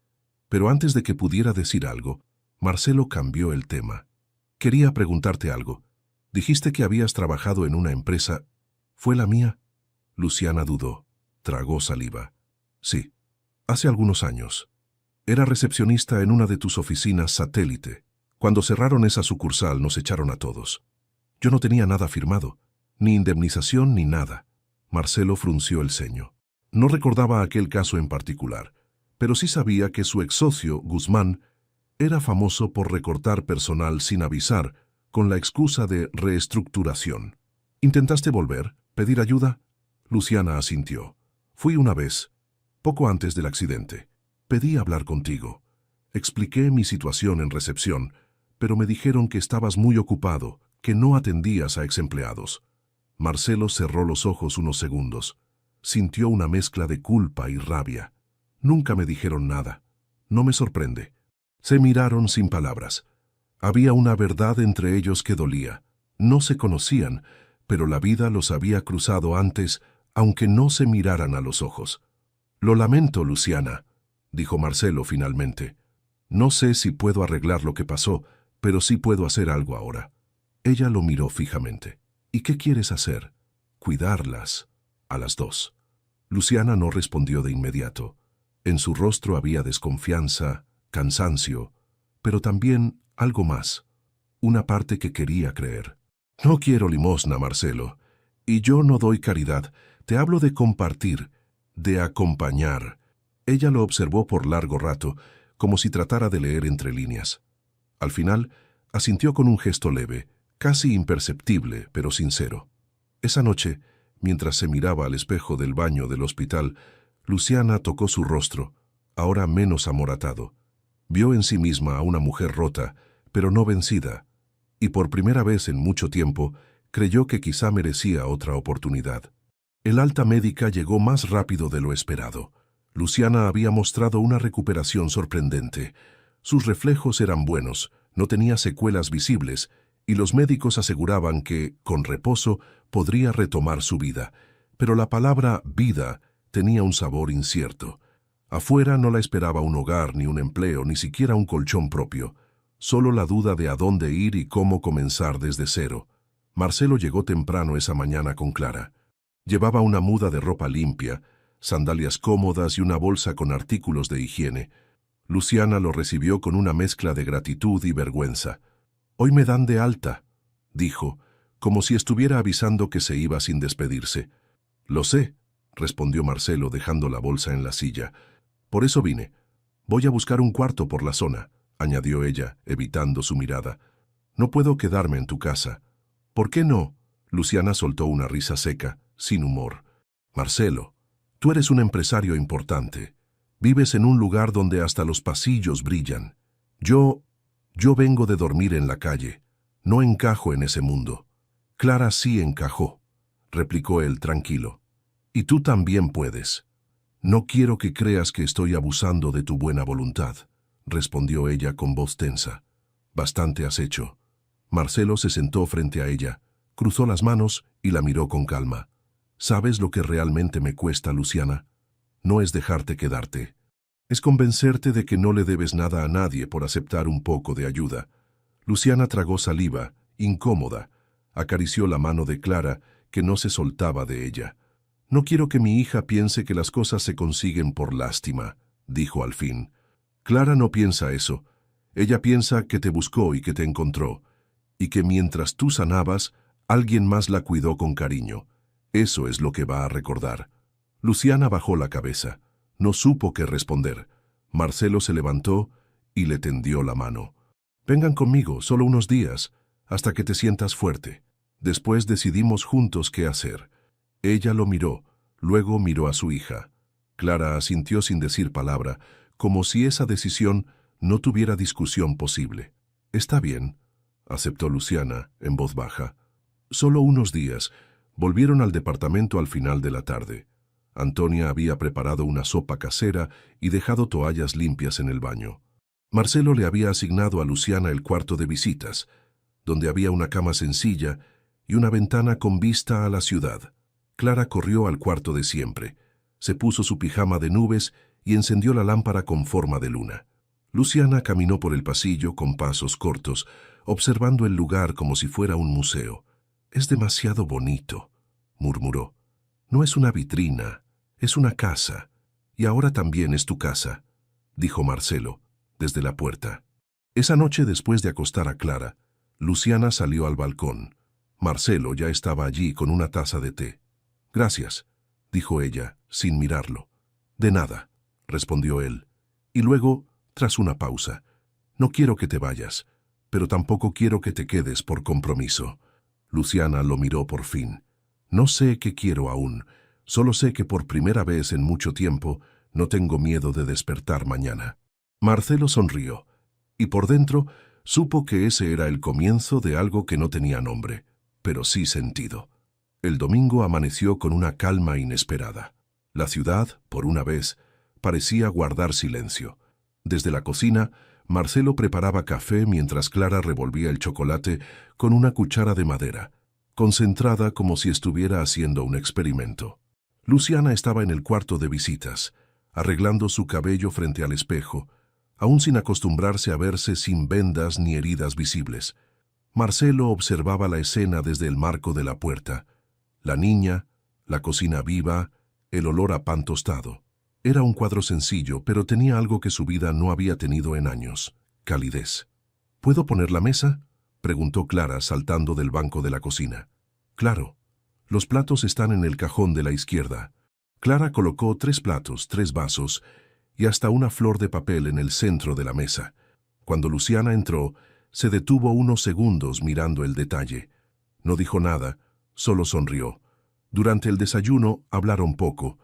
Pero antes de que pudiera decir algo, Marcelo cambió el tema. Quería preguntarte algo. Dijiste que habías trabajado en una empresa. ¿Fue la mía? Luciana dudó. Tragó saliva. Sí, hace algunos años. Era recepcionista en una de tus oficinas satélite. Cuando cerraron esa sucursal nos echaron a todos. Yo no tenía nada firmado, ni indemnización ni nada. Marcelo frunció el ceño. No recordaba aquel caso en particular, pero sí sabía que su ex socio, Guzmán, era famoso por recortar personal sin avisar, con la excusa de reestructuración. ¿Intentaste volver? ¿Pedir ayuda? Luciana asintió. Fui una vez, poco antes del accidente. Pedí hablar contigo. Expliqué mi situación en recepción, pero me dijeron que estabas muy ocupado, que no atendías a exempleados. Marcelo cerró los ojos unos segundos. Sintió una mezcla de culpa y rabia. Nunca me dijeron nada. No me sorprende. Se miraron sin palabras. Había una verdad entre ellos que dolía. No se conocían, pero la vida los había cruzado antes, aunque no se miraran a los ojos. Lo lamento, Luciana, dijo Marcelo finalmente. No sé si puedo arreglar lo que pasó, pero sí puedo hacer algo ahora. Ella lo miró fijamente. ¿Y qué quieres hacer? Cuidarlas. A las dos. Luciana no respondió de inmediato. En su rostro había desconfianza, cansancio, pero también algo más. Una parte que quería creer. No quiero limosna, Marcelo. Y yo no doy caridad. Te hablo de compartir, de acompañar. Ella lo observó por largo rato, como si tratara de leer entre líneas. Al final, asintió con un gesto leve, casi imperceptible, pero sincero. Esa noche, mientras se miraba al espejo del baño del hospital, Luciana tocó su rostro, ahora menos amoratado. Vio en sí misma a una mujer rota, pero no vencida, y por primera vez en mucho tiempo creyó que quizá merecía otra oportunidad. El alta médica llegó más rápido de lo esperado. Luciana había mostrado una recuperación sorprendente. Sus reflejos eran buenos, no tenía secuelas visibles, y los médicos aseguraban que, con reposo, podría retomar su vida. Pero la palabra vida tenía un sabor incierto. Afuera no la esperaba un hogar, ni un empleo, ni siquiera un colchón propio. Solo la duda de a dónde ir y cómo comenzar desde cero. Marcelo llegó temprano esa mañana con Clara. Llevaba una muda de ropa limpia, sandalias cómodas y una bolsa con artículos de higiene. Luciana lo recibió con una mezcla de gratitud y vergüenza. «Hoy me dan de alta», dijo, como si estuviera avisando que se iba sin despedirse. «Lo sé», respondió Marcelo dejando la bolsa en la silla. «Por eso vine. Voy a buscar un cuarto por la zona», añadió ella, evitando su mirada. «No puedo quedarme en tu casa». «¿Por qué no?» Luciana soltó una risa seca, sin humor. «Marcelo, tú eres un empresario importante. Vives en un lugar donde hasta los pasillos brillan. Yo vengo de dormir en la calle. No encajo en ese mundo». «Clara sí encajó», replicó él tranquilo. «Y tú también puedes». «No quiero que creas que estoy abusando de tu buena voluntad», respondió ella con voz tensa. «Bastante has hecho». Marcelo se sentó frente a ella, cruzó las manos y la miró con calma. «¿Sabes lo que realmente me cuesta, Luciana? No es dejarte quedarte. Es convencerte de que no le debes nada a nadie por aceptar un poco de ayuda». Luciana tragó saliva, incómoda. Acarició la mano de Clara, que no se soltaba de ella. «No quiero que mi hija piense que las cosas se consiguen por lástima», dijo al fin. «Clara no piensa eso. Ella piensa que te buscó y que te encontró, y que mientras tú sanabas, alguien más la cuidó con cariño. Eso es lo que va a recordar». Luciana bajó la cabeza. No supo qué responder. Marcelo se levantó y le tendió la mano. «Vengan conmigo, solo unos días, hasta que te sientas fuerte. Después decidimos juntos qué hacer». Ella lo miró, luego miró a su hija. Clara asintió sin decir palabra, como si esa decisión no tuviera discusión posible. «Está bien», aceptó Luciana, en voz baja. «Solo unos días». Volvieron al departamento al final de la tarde. Antonia había preparado una sopa casera y dejado toallas limpias en el baño. Marcelo le había asignado a Luciana el cuarto de visitas, donde había una cama sencilla y una ventana con vista a la ciudad. Clara corrió al cuarto de siempre, se puso su pijama de nubes y encendió la lámpara con forma de luna. Luciana caminó por el pasillo con pasos cortos, observando el lugar como si fuera un museo. «Es demasiado bonito», murmuró. «No es una vitrina, es una casa. Y ahora también es tu casa», dijo Marcelo, desde la puerta. Esa noche, después de acostar a Clara, Luciana salió al balcón. Marcelo ya estaba allí con una taza de té. «Gracias», dijo ella, sin mirarlo. «De nada», respondió él. Y luego, tras una pausa, «No quiero que te vayas, pero tampoco quiero que te quedes por compromiso». Luciana lo miró por fin. «No sé qué quiero aún, solo sé que por primera vez en mucho tiempo no tengo miedo de despertar mañana». Marcelo sonrió, y por dentro supo que ese era el comienzo de algo que no tenía nombre, pero sí sentido. El domingo amaneció con una calma inesperada. La ciudad, por una vez, parecía guardar silencio. Desde la cocina, Marcelo preparaba café mientras Clara revolvía el chocolate con una cuchara de madera, concentrada como si estuviera haciendo un experimento. Luciana estaba en el cuarto de visitas, arreglando su cabello frente al espejo, aún sin acostumbrarse a verse sin vendas ni heridas visibles. Marcelo observaba la escena desde el marco de la puerta. La niña, la cocina viva, el olor a pan tostado. Era un cuadro sencillo, pero tenía algo que su vida no había tenido en años: calidez. «¿Puedo poner la mesa?», preguntó Clara, saltando del banco de la cocina. «Claro. Los platos están en el cajón de la izquierda». Clara colocó 3 platos, 3 vasos y hasta una flor de papel en el centro de la mesa. Cuando Luciana entró, se detuvo unos segundos mirando el detalle. No dijo nada, solo sonrió. Durante el desayuno hablaron poco.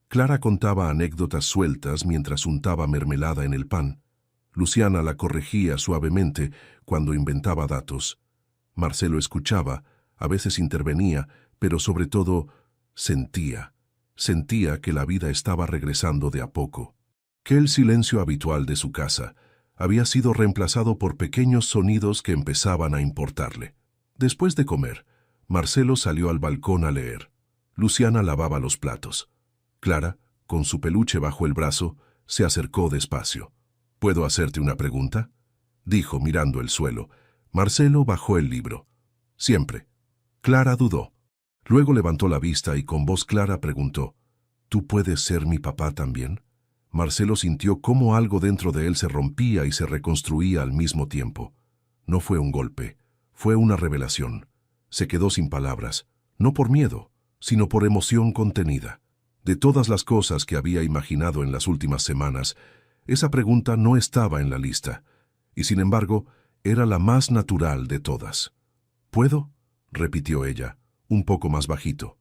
Clara contaba anécdotas sueltas mientras untaba mermelada en el pan. Luciana la corregía suavemente cuando inventaba datos. Marcelo escuchaba, a veces intervenía, pero sobre todo sentía. Sentía que la vida estaba regresando de a poco. Que el silencio habitual de su casa había sido reemplazado por pequeños sonidos que empezaban a importarle. Después de comer, Marcelo salió al balcón a leer. Luciana lavaba los platos. Clara, con su peluche bajo el brazo, se acercó despacio. «¿Puedo hacerte una pregunta?», dijo mirando el suelo. Marcelo bajó el libro. «Siempre». Clara dudó. Luego levantó la vista y con voz clara preguntó: «¿Tú puedes ser mi papá también?». Marcelo sintió cómo algo dentro de él se rompía y se reconstruía al mismo tiempo. No fue un golpe, fue una revelación. Se quedó sin palabras, no por miedo, sino por emoción contenida. De todas las cosas que había imaginado en las últimas semanas, esa pregunta no estaba en la lista, y sin embargo, era la más natural de todas. «¿Puedo?», repitió ella, un poco más bajito.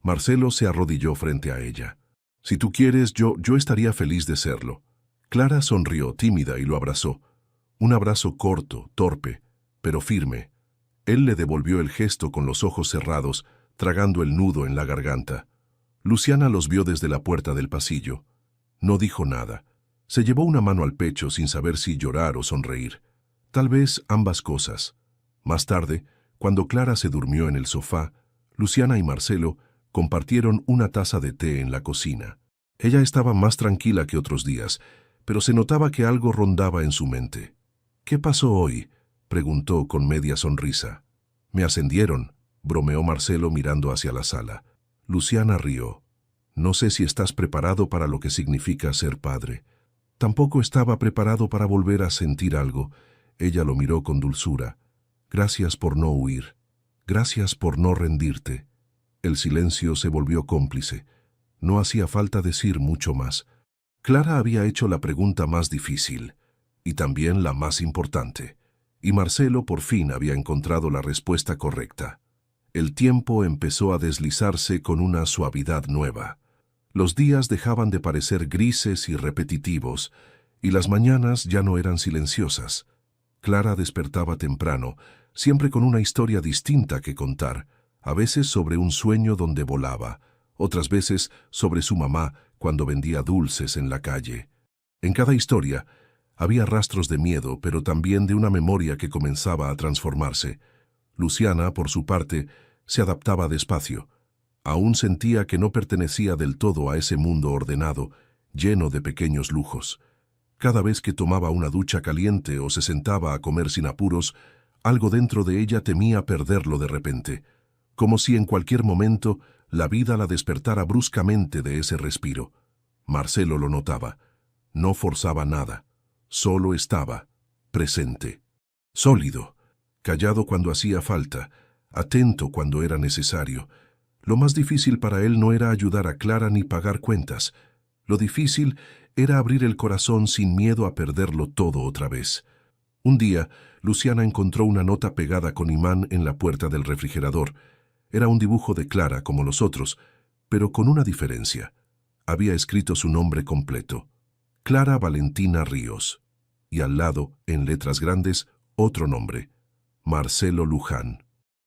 Marcelo se arrodilló frente a ella. «Si tú quieres, yo estaría feliz de serlo». Clara sonrió, tímida, y lo abrazó. Un abrazo corto, torpe, pero firme. Él le devolvió el gesto con los ojos cerrados, tragando el nudo en la garganta. Luciana los vio desde la puerta del pasillo. No dijo nada. Se llevó una mano al pecho sin saber si llorar o sonreír. Tal vez ambas cosas. Más tarde, cuando Clara se durmió en el sofá, Luciana y Marcelo compartieron una taza de té en la cocina. Ella estaba más tranquila que otros días, pero se notaba que algo rondaba en su mente. «¿Qué pasó hoy?», preguntó con media sonrisa. «Me ascendieron», bromeó Marcelo mirando hacia la sala. Luciana rió. «No sé si estás preparado para lo que significa ser padre». Tampoco estaba preparado para volver a sentir algo. Ella lo miró con dulzura. «Gracias por no huir. Gracias por no rendirte». El silencio se volvió cómplice. No hacía falta decir mucho más. Clara había hecho la pregunta más difícil, y también la más importante, y Marcelo por fin había encontrado la respuesta correcta. El tiempo empezó a deslizarse con una suavidad nueva. Los días dejaban de parecer grises y repetitivos, y las mañanas ya no eran silenciosas. Clara despertaba temprano, siempre con una historia distinta que contar, a veces sobre un sueño donde volaba, otras veces sobre su mamá cuando vendía dulces en la calle. En cada historia había rastros de miedo, pero también de una memoria que comenzaba a transformarse. Luciana, por su parte, se adaptaba despacio. Aún sentía que no pertenecía del todo a ese mundo ordenado, lleno de pequeños lujos. Cada vez que tomaba una ducha caliente o se sentaba a comer sin apuros, algo dentro de ella temía perderlo de repente, como si en cualquier momento la vida la despertara bruscamente de ese respiro. Marcelo lo notaba. No forzaba nada. Solo estaba presente. Sólido. Callado cuando hacía falta. Atento cuando era necesario. Lo más difícil para él no era ayudar a Clara ni pagar cuentas. Lo difícil era abrir el corazón sin miedo a perderlo todo otra vez. Un día, Luciana encontró una nota pegada con imán en la puerta del refrigerador. Era un dibujo de Clara como los otros, pero con una diferencia. Había escrito su nombre completo: Clara Valentina Ríos. Y al lado, en letras grandes, otro nombre: Marcelo Luján.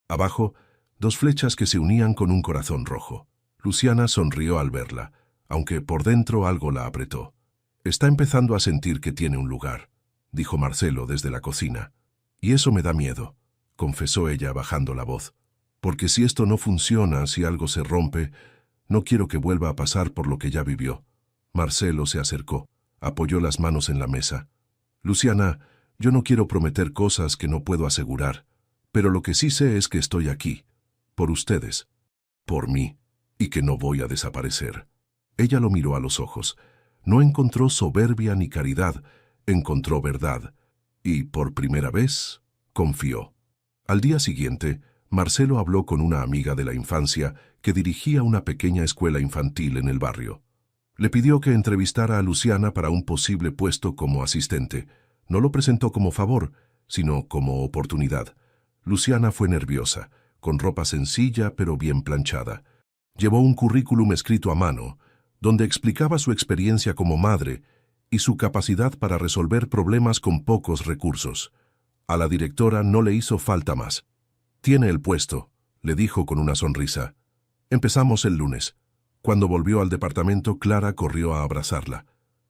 Abajo, 2 flechas que se unían con un corazón rojo. Luciana sonrió al verla, aunque por dentro algo la apretó. «Está empezando a sentir que tiene un lugar», dijo Marcelo desde la cocina. «Y eso me da miedo», confesó ella bajando la voz. «Porque si esto no funciona, si algo se rompe, no quiero que vuelva a pasar por lo que ya vivió». Marcelo se acercó, apoyó las manos en la mesa. «Luciana, yo no quiero prometer cosas que no puedo asegurar, pero lo que sí sé es que estoy aquí, por ustedes, por mí, y que no voy a desaparecer». Ella lo miró a los ojos. No encontró soberbia ni caridad, encontró verdad, y por primera vez confió. Al día siguiente, Marcelo habló con una amiga de la infancia que dirigía una pequeña escuela infantil en el barrio. Le pidió que entrevistara a Luciana para un posible puesto como asistente. No lo presentó como favor, sino como oportunidad. Luciana fue nerviosa, con ropa sencilla pero bien planchada. Llevó un currículum escrito a mano, donde explicaba su experiencia como madre y su capacidad para resolver problemas con pocos recursos. A la directora no le hizo falta más. «Tiene el puesto», le dijo con una sonrisa. «Empezamos el lunes». Cuando volvió al departamento, Clara corrió a abrazarla.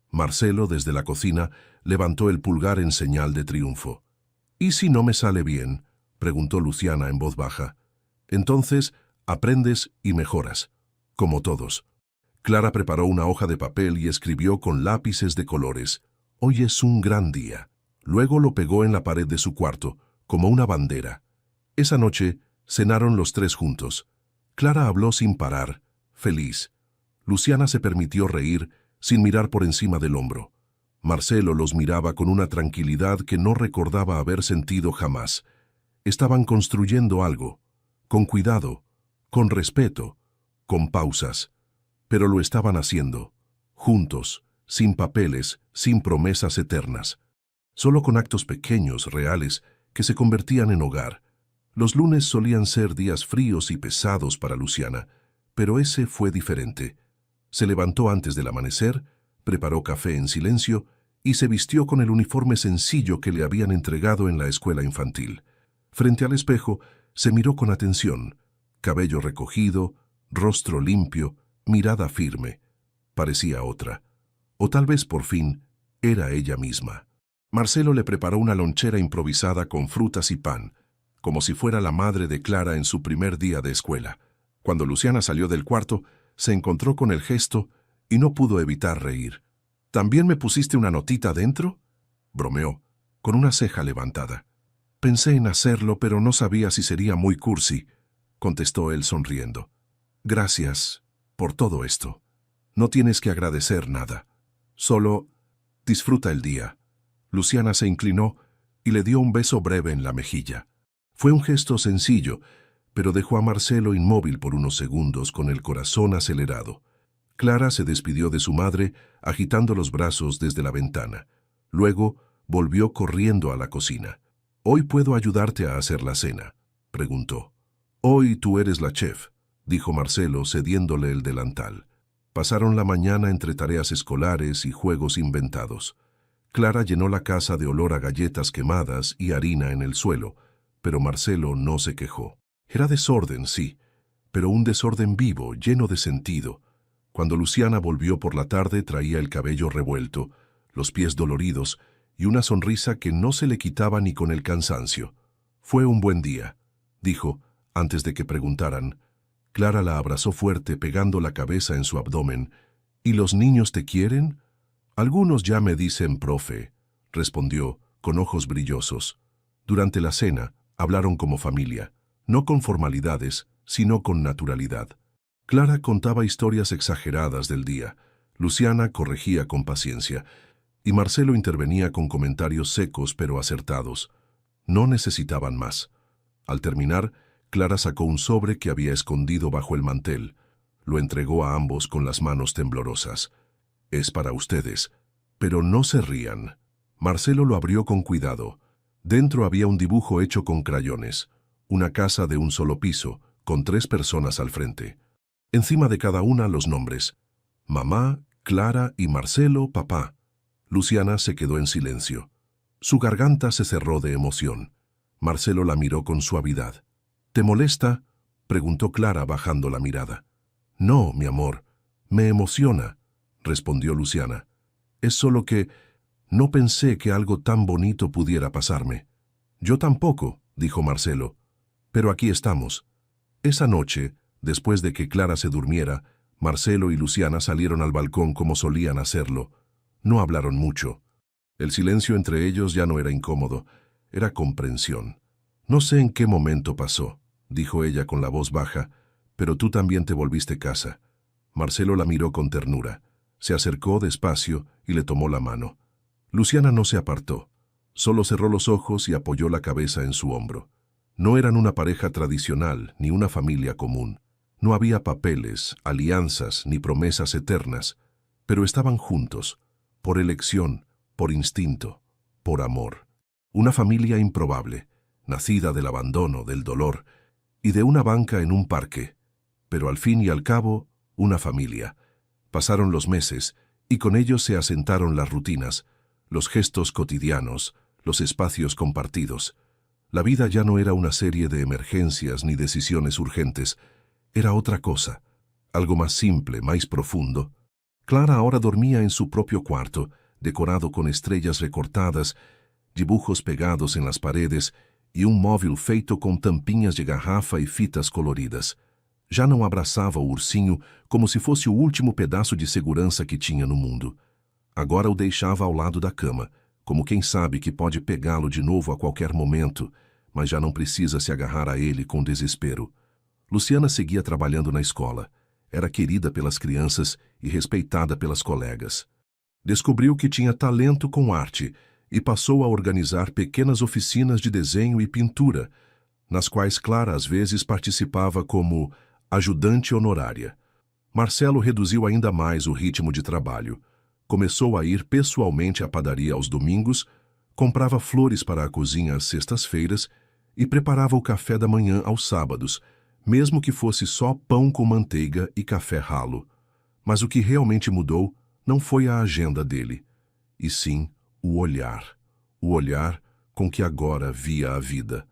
Marcelo, desde la cocina, levantó el pulgar en señal de triunfo. «¿Y si no me sale bien?», preguntó Luciana en voz baja. «Entonces, aprendes y mejoras, como todos». Clara preparó una hoja de papel y escribió con lápices de colores: «Hoy es un gran día». Luego lo pegó en la pared de su cuarto, como una bandera. Esa noche cenaron los 3 juntos. Clara habló sin parar, feliz. Luciana se permitió reír sin mirar por encima del hombro. Marcelo los miraba con una tranquilidad que no recordaba haber sentido jamás. Estaban construyendo algo, con cuidado, con respeto, con pausas. Pero lo estaban haciendo, juntos, sin papeles, sin promesas eternas. Solo con actos pequeños, reales, que se convertían en hogar. Los lunes solían ser días fríos y pesados para Luciana, pero ese fue diferente. Se levantó antes del amanecer, preparó café en silencio y se vistió con el uniforme sencillo que le habían entregado en la escuela infantil. Frente al espejo, se miró con atención: cabello recogido, rostro limpio, mirada firme. Parecía otra. O tal vez por fin era ella misma. Marcelo le preparó una lonchera improvisada con frutas y pan, como si fuera la madre de Clara en su primer día de escuela. Cuando Luciana salió del cuarto, se encontró con el gesto y no pudo evitar reír. «¿También me pusiste una notita dentro?», bromeó, con una ceja levantada. «Pensé en hacerlo, pero no sabía si sería muy cursi», contestó él sonriendo. «Gracias por todo esto. No tienes que agradecer nada. Solo disfruta el día». Luciana se inclinó y le dio un beso breve en la mejilla. Fue un gesto sencillo, pero dejó a Marcelo inmóvil por unos segundos con el corazón acelerado. Clara se despidió de su madre agitando los brazos desde la ventana. Luego volvió corriendo a la cocina. «¿Hoy puedo ayudarte a hacer la cena?», preguntó. «Hoy tú eres la chef», dijo Marcelo cediéndole el delantal. Pasaron la mañana entre tareas escolares y juegos inventados. Clara llenó la casa de olor a galletas quemadas y harina en el suelo, pero Marcelo no se quejó. Era desorden, sí, pero un desorden vivo, lleno de sentido. Cuando Luciana volvió por la tarde, traía el cabello revuelto, los pies doloridos y una sonrisa que no se le quitaba ni con el cansancio. «Fue un buen día», dijo, antes de que preguntaran. Clara la abrazó fuerte, pegando la cabeza en su abdomen. «¿Y los niños te quieren?». Algunos ya me dicen profe, respondió, con ojos brillosos. Durante la cena, hablaron como familia, no con formalidades, sino con naturalidad. Clara contaba historias exageradas del día, Luciana corregía con paciencia, y Marcelo intervenía con comentarios secos pero acertados. No necesitaban más. Al terminar, Clara sacó un sobre que había escondido bajo el mantel. Lo entregó a ambos con las manos temblorosas. «Es para ustedes. Pero no se rían». Marcelo lo abrió con cuidado. Dentro había un dibujo hecho con crayones. Una casa de un solo piso, con 3 personas al frente. Encima de cada una los nombres. Mamá, Clara y Marcelo, papá. Luciana se quedó en silencio. Su garganta se cerró de emoción. Marcelo la miró con suavidad. «¿Te molesta?», preguntó Clara bajando la mirada. «No, mi amor, me emociona», respondió Luciana. «Es solo que no pensé que algo tan bonito pudiera pasarme». «Yo tampoco», dijo Marcelo. «Pero aquí estamos». Esa noche, después de que Clara se durmiera, Marcelo y Luciana salieron al balcón como solían hacerlo. No hablaron mucho. El silencio entre ellos ya no era incómodo, era comprensión. «No sé en qué momento pasó», dijo ella con la voz baja, «pero tú también te volviste casa». Marcelo la miró con ternura. Se acercó despacio y le tomó la mano. Luciana no se apartó. Solo cerró los ojos y apoyó la cabeza en su hombro. No eran una pareja tradicional ni una familia común. No había papeles, alianzas ni promesas eternas, pero estaban juntos, por elección, por instinto, por amor. Una familia improbable, nacida del abandono, del dolor y de una banca en un parque, pero al fin y al cabo, una familia. Pasaron los meses y con ellos se asentaron las rutinas, los gestos cotidianos, los espacios compartidos. La vida ya no era una serie de emergencias ni decisiones urgentes, era otra cosa, algo más simple, más profundo. Clara ahora dormía en su propio cuarto, decorado con estrellas recortadas, dibujos pegados en las paredes y un móvil feito com tampinhas de garrafa e fitas coloridas. Já não abraçava o ursinho como se fosse o último pedaço de segurança que tinha no mundo. Agora o deixava ao lado da cama, como quem sabe que pode pegá-lo de novo a qualquer momento, mas já não precisa se agarrar a ele com desespero. Luciana seguia trabalhando na escola. Era querida pelas crianças e respeitada pelas colegas. Descobriu que tinha talento com arte e passou a organizar pequenas oficinas de desenho e pintura, nas quais Clara às vezes participava como ajudante honorária. Marcelo reduziu ainda mais o ritmo de trabalho. Começou a ir pessoalmente à padaria aos domingos, comprava flores para a cozinha às sextas-feiras e preparava o café da manhã aos sábados, mesmo que fosse só pão com manteiga e café ralo. Mas o que realmente mudou não foi a agenda dele, e sim o olhar com que agora via a vida,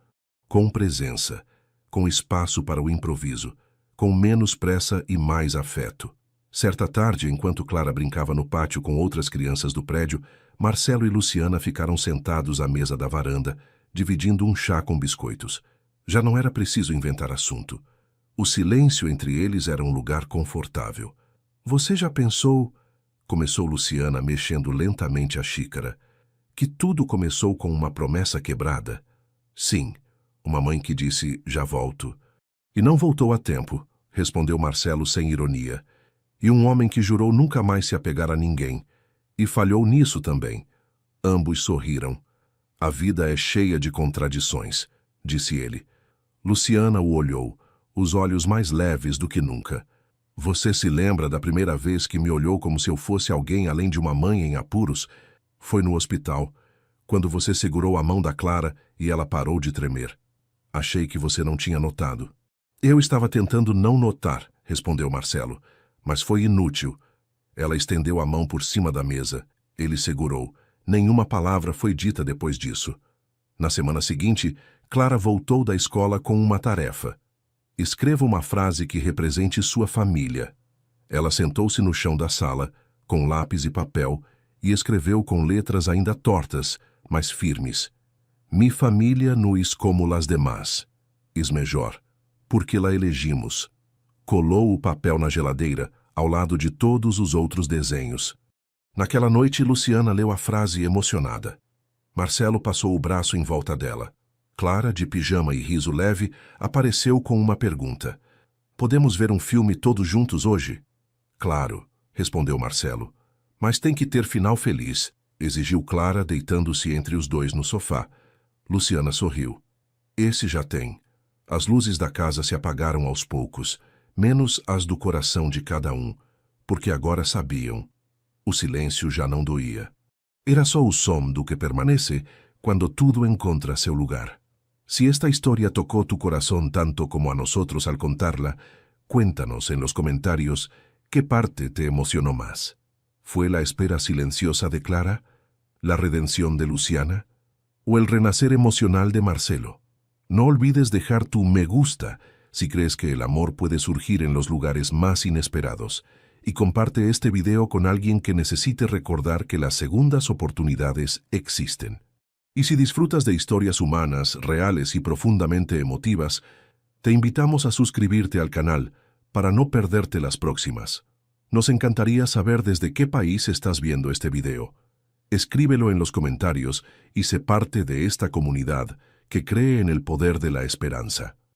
com presença, com espaço para o improviso, com menos pressa e mais afeto. Certa tarde, enquanto Clara brincava no pátio com outras crianças do prédio, Marcelo e Luciana ficaram sentados à mesa da varanda, dividindo um chá com biscoitos. Já não era preciso inventar assunto. O silêncio entre eles era um lugar confortável. «Você já pensou», começou Luciana, mexendo lentamente a xícara, «que tudo começou com uma promessa quebrada?» «Sim», uma mãe que disse, «já volto». «E não voltou a tempo», respondeu Marcelo sem ironia. «E um homem que jurou nunca mais se apegar a ninguém. E falhou nisso também». Ambos sorriram. «A vida é cheia de contradições», disse ele. Luciana o olhou, os olhos mais leves do que nunca. «Você se lembra da primeira vez que me olhou como se eu fosse alguém além de uma mãe em apuros? Foi no hospital, quando você segurou a mão da Clara e ela parou de tremer. Achei que você não tinha notado». «Eu estava tentando não notar», respondeu Marcelo, «mas foi inútil». Ela estendeu a mão por cima da mesa. Ele segurou. Nenhuma palavra foi dita depois disso. Na semana seguinte, Clara voltou da escola com uma tarefa. Escreva uma frase que represente sua família. Ela sentou-se no chão da sala, com lápis e papel, e escreveu com letras ainda tortas, mas firmes. Mi família no es como las demás. Es melhor. Porque la elegimos. Colou o papel na geladeira, ao lado de todos os outros desenhos. Naquela noite, Luciana leu a frase emocionada. Marcelo passou o braço em volta dela. Clara, de pijama e riso leve, apareceu com uma pergunta. Podemos ver um filme todos juntos hoje? Claro, respondeu Marcelo. Mas tem que ter final feliz, exigiu Clara, deitando-se entre os dois no sofá. Luciana sorriu. Esse já tem. As luzes da casa se apagaram aos poucos, menos as do coração de cada um, porque agora sabiam. O silêncio já não doía. Era só o som do que permanece quando tudo encontra seu lugar. Si esta historia tocó tu corazón tanto como a nosotros al contarla, cuéntanos en los comentarios qué parte te emocionó más. ¿Fue la espera silenciosa de Clara? ¿La redención de Luciana? ¿O el renacer emocional de Marcelo? No olvides dejar tu me gusta si crees que el amor puede surgir en los lugares más inesperados, y comparte este video con alguien que necesite recordar que las segundas oportunidades existen. Y si disfrutas de historias humanas, reales y profundamente emotivas, te invitamos a suscribirte al canal para no perderte las próximas. Nos encantaría saber desde qué país estás viendo este video. Escríbelo en los comentarios y sé parte de esta comunidad que cree en el poder de la esperanza.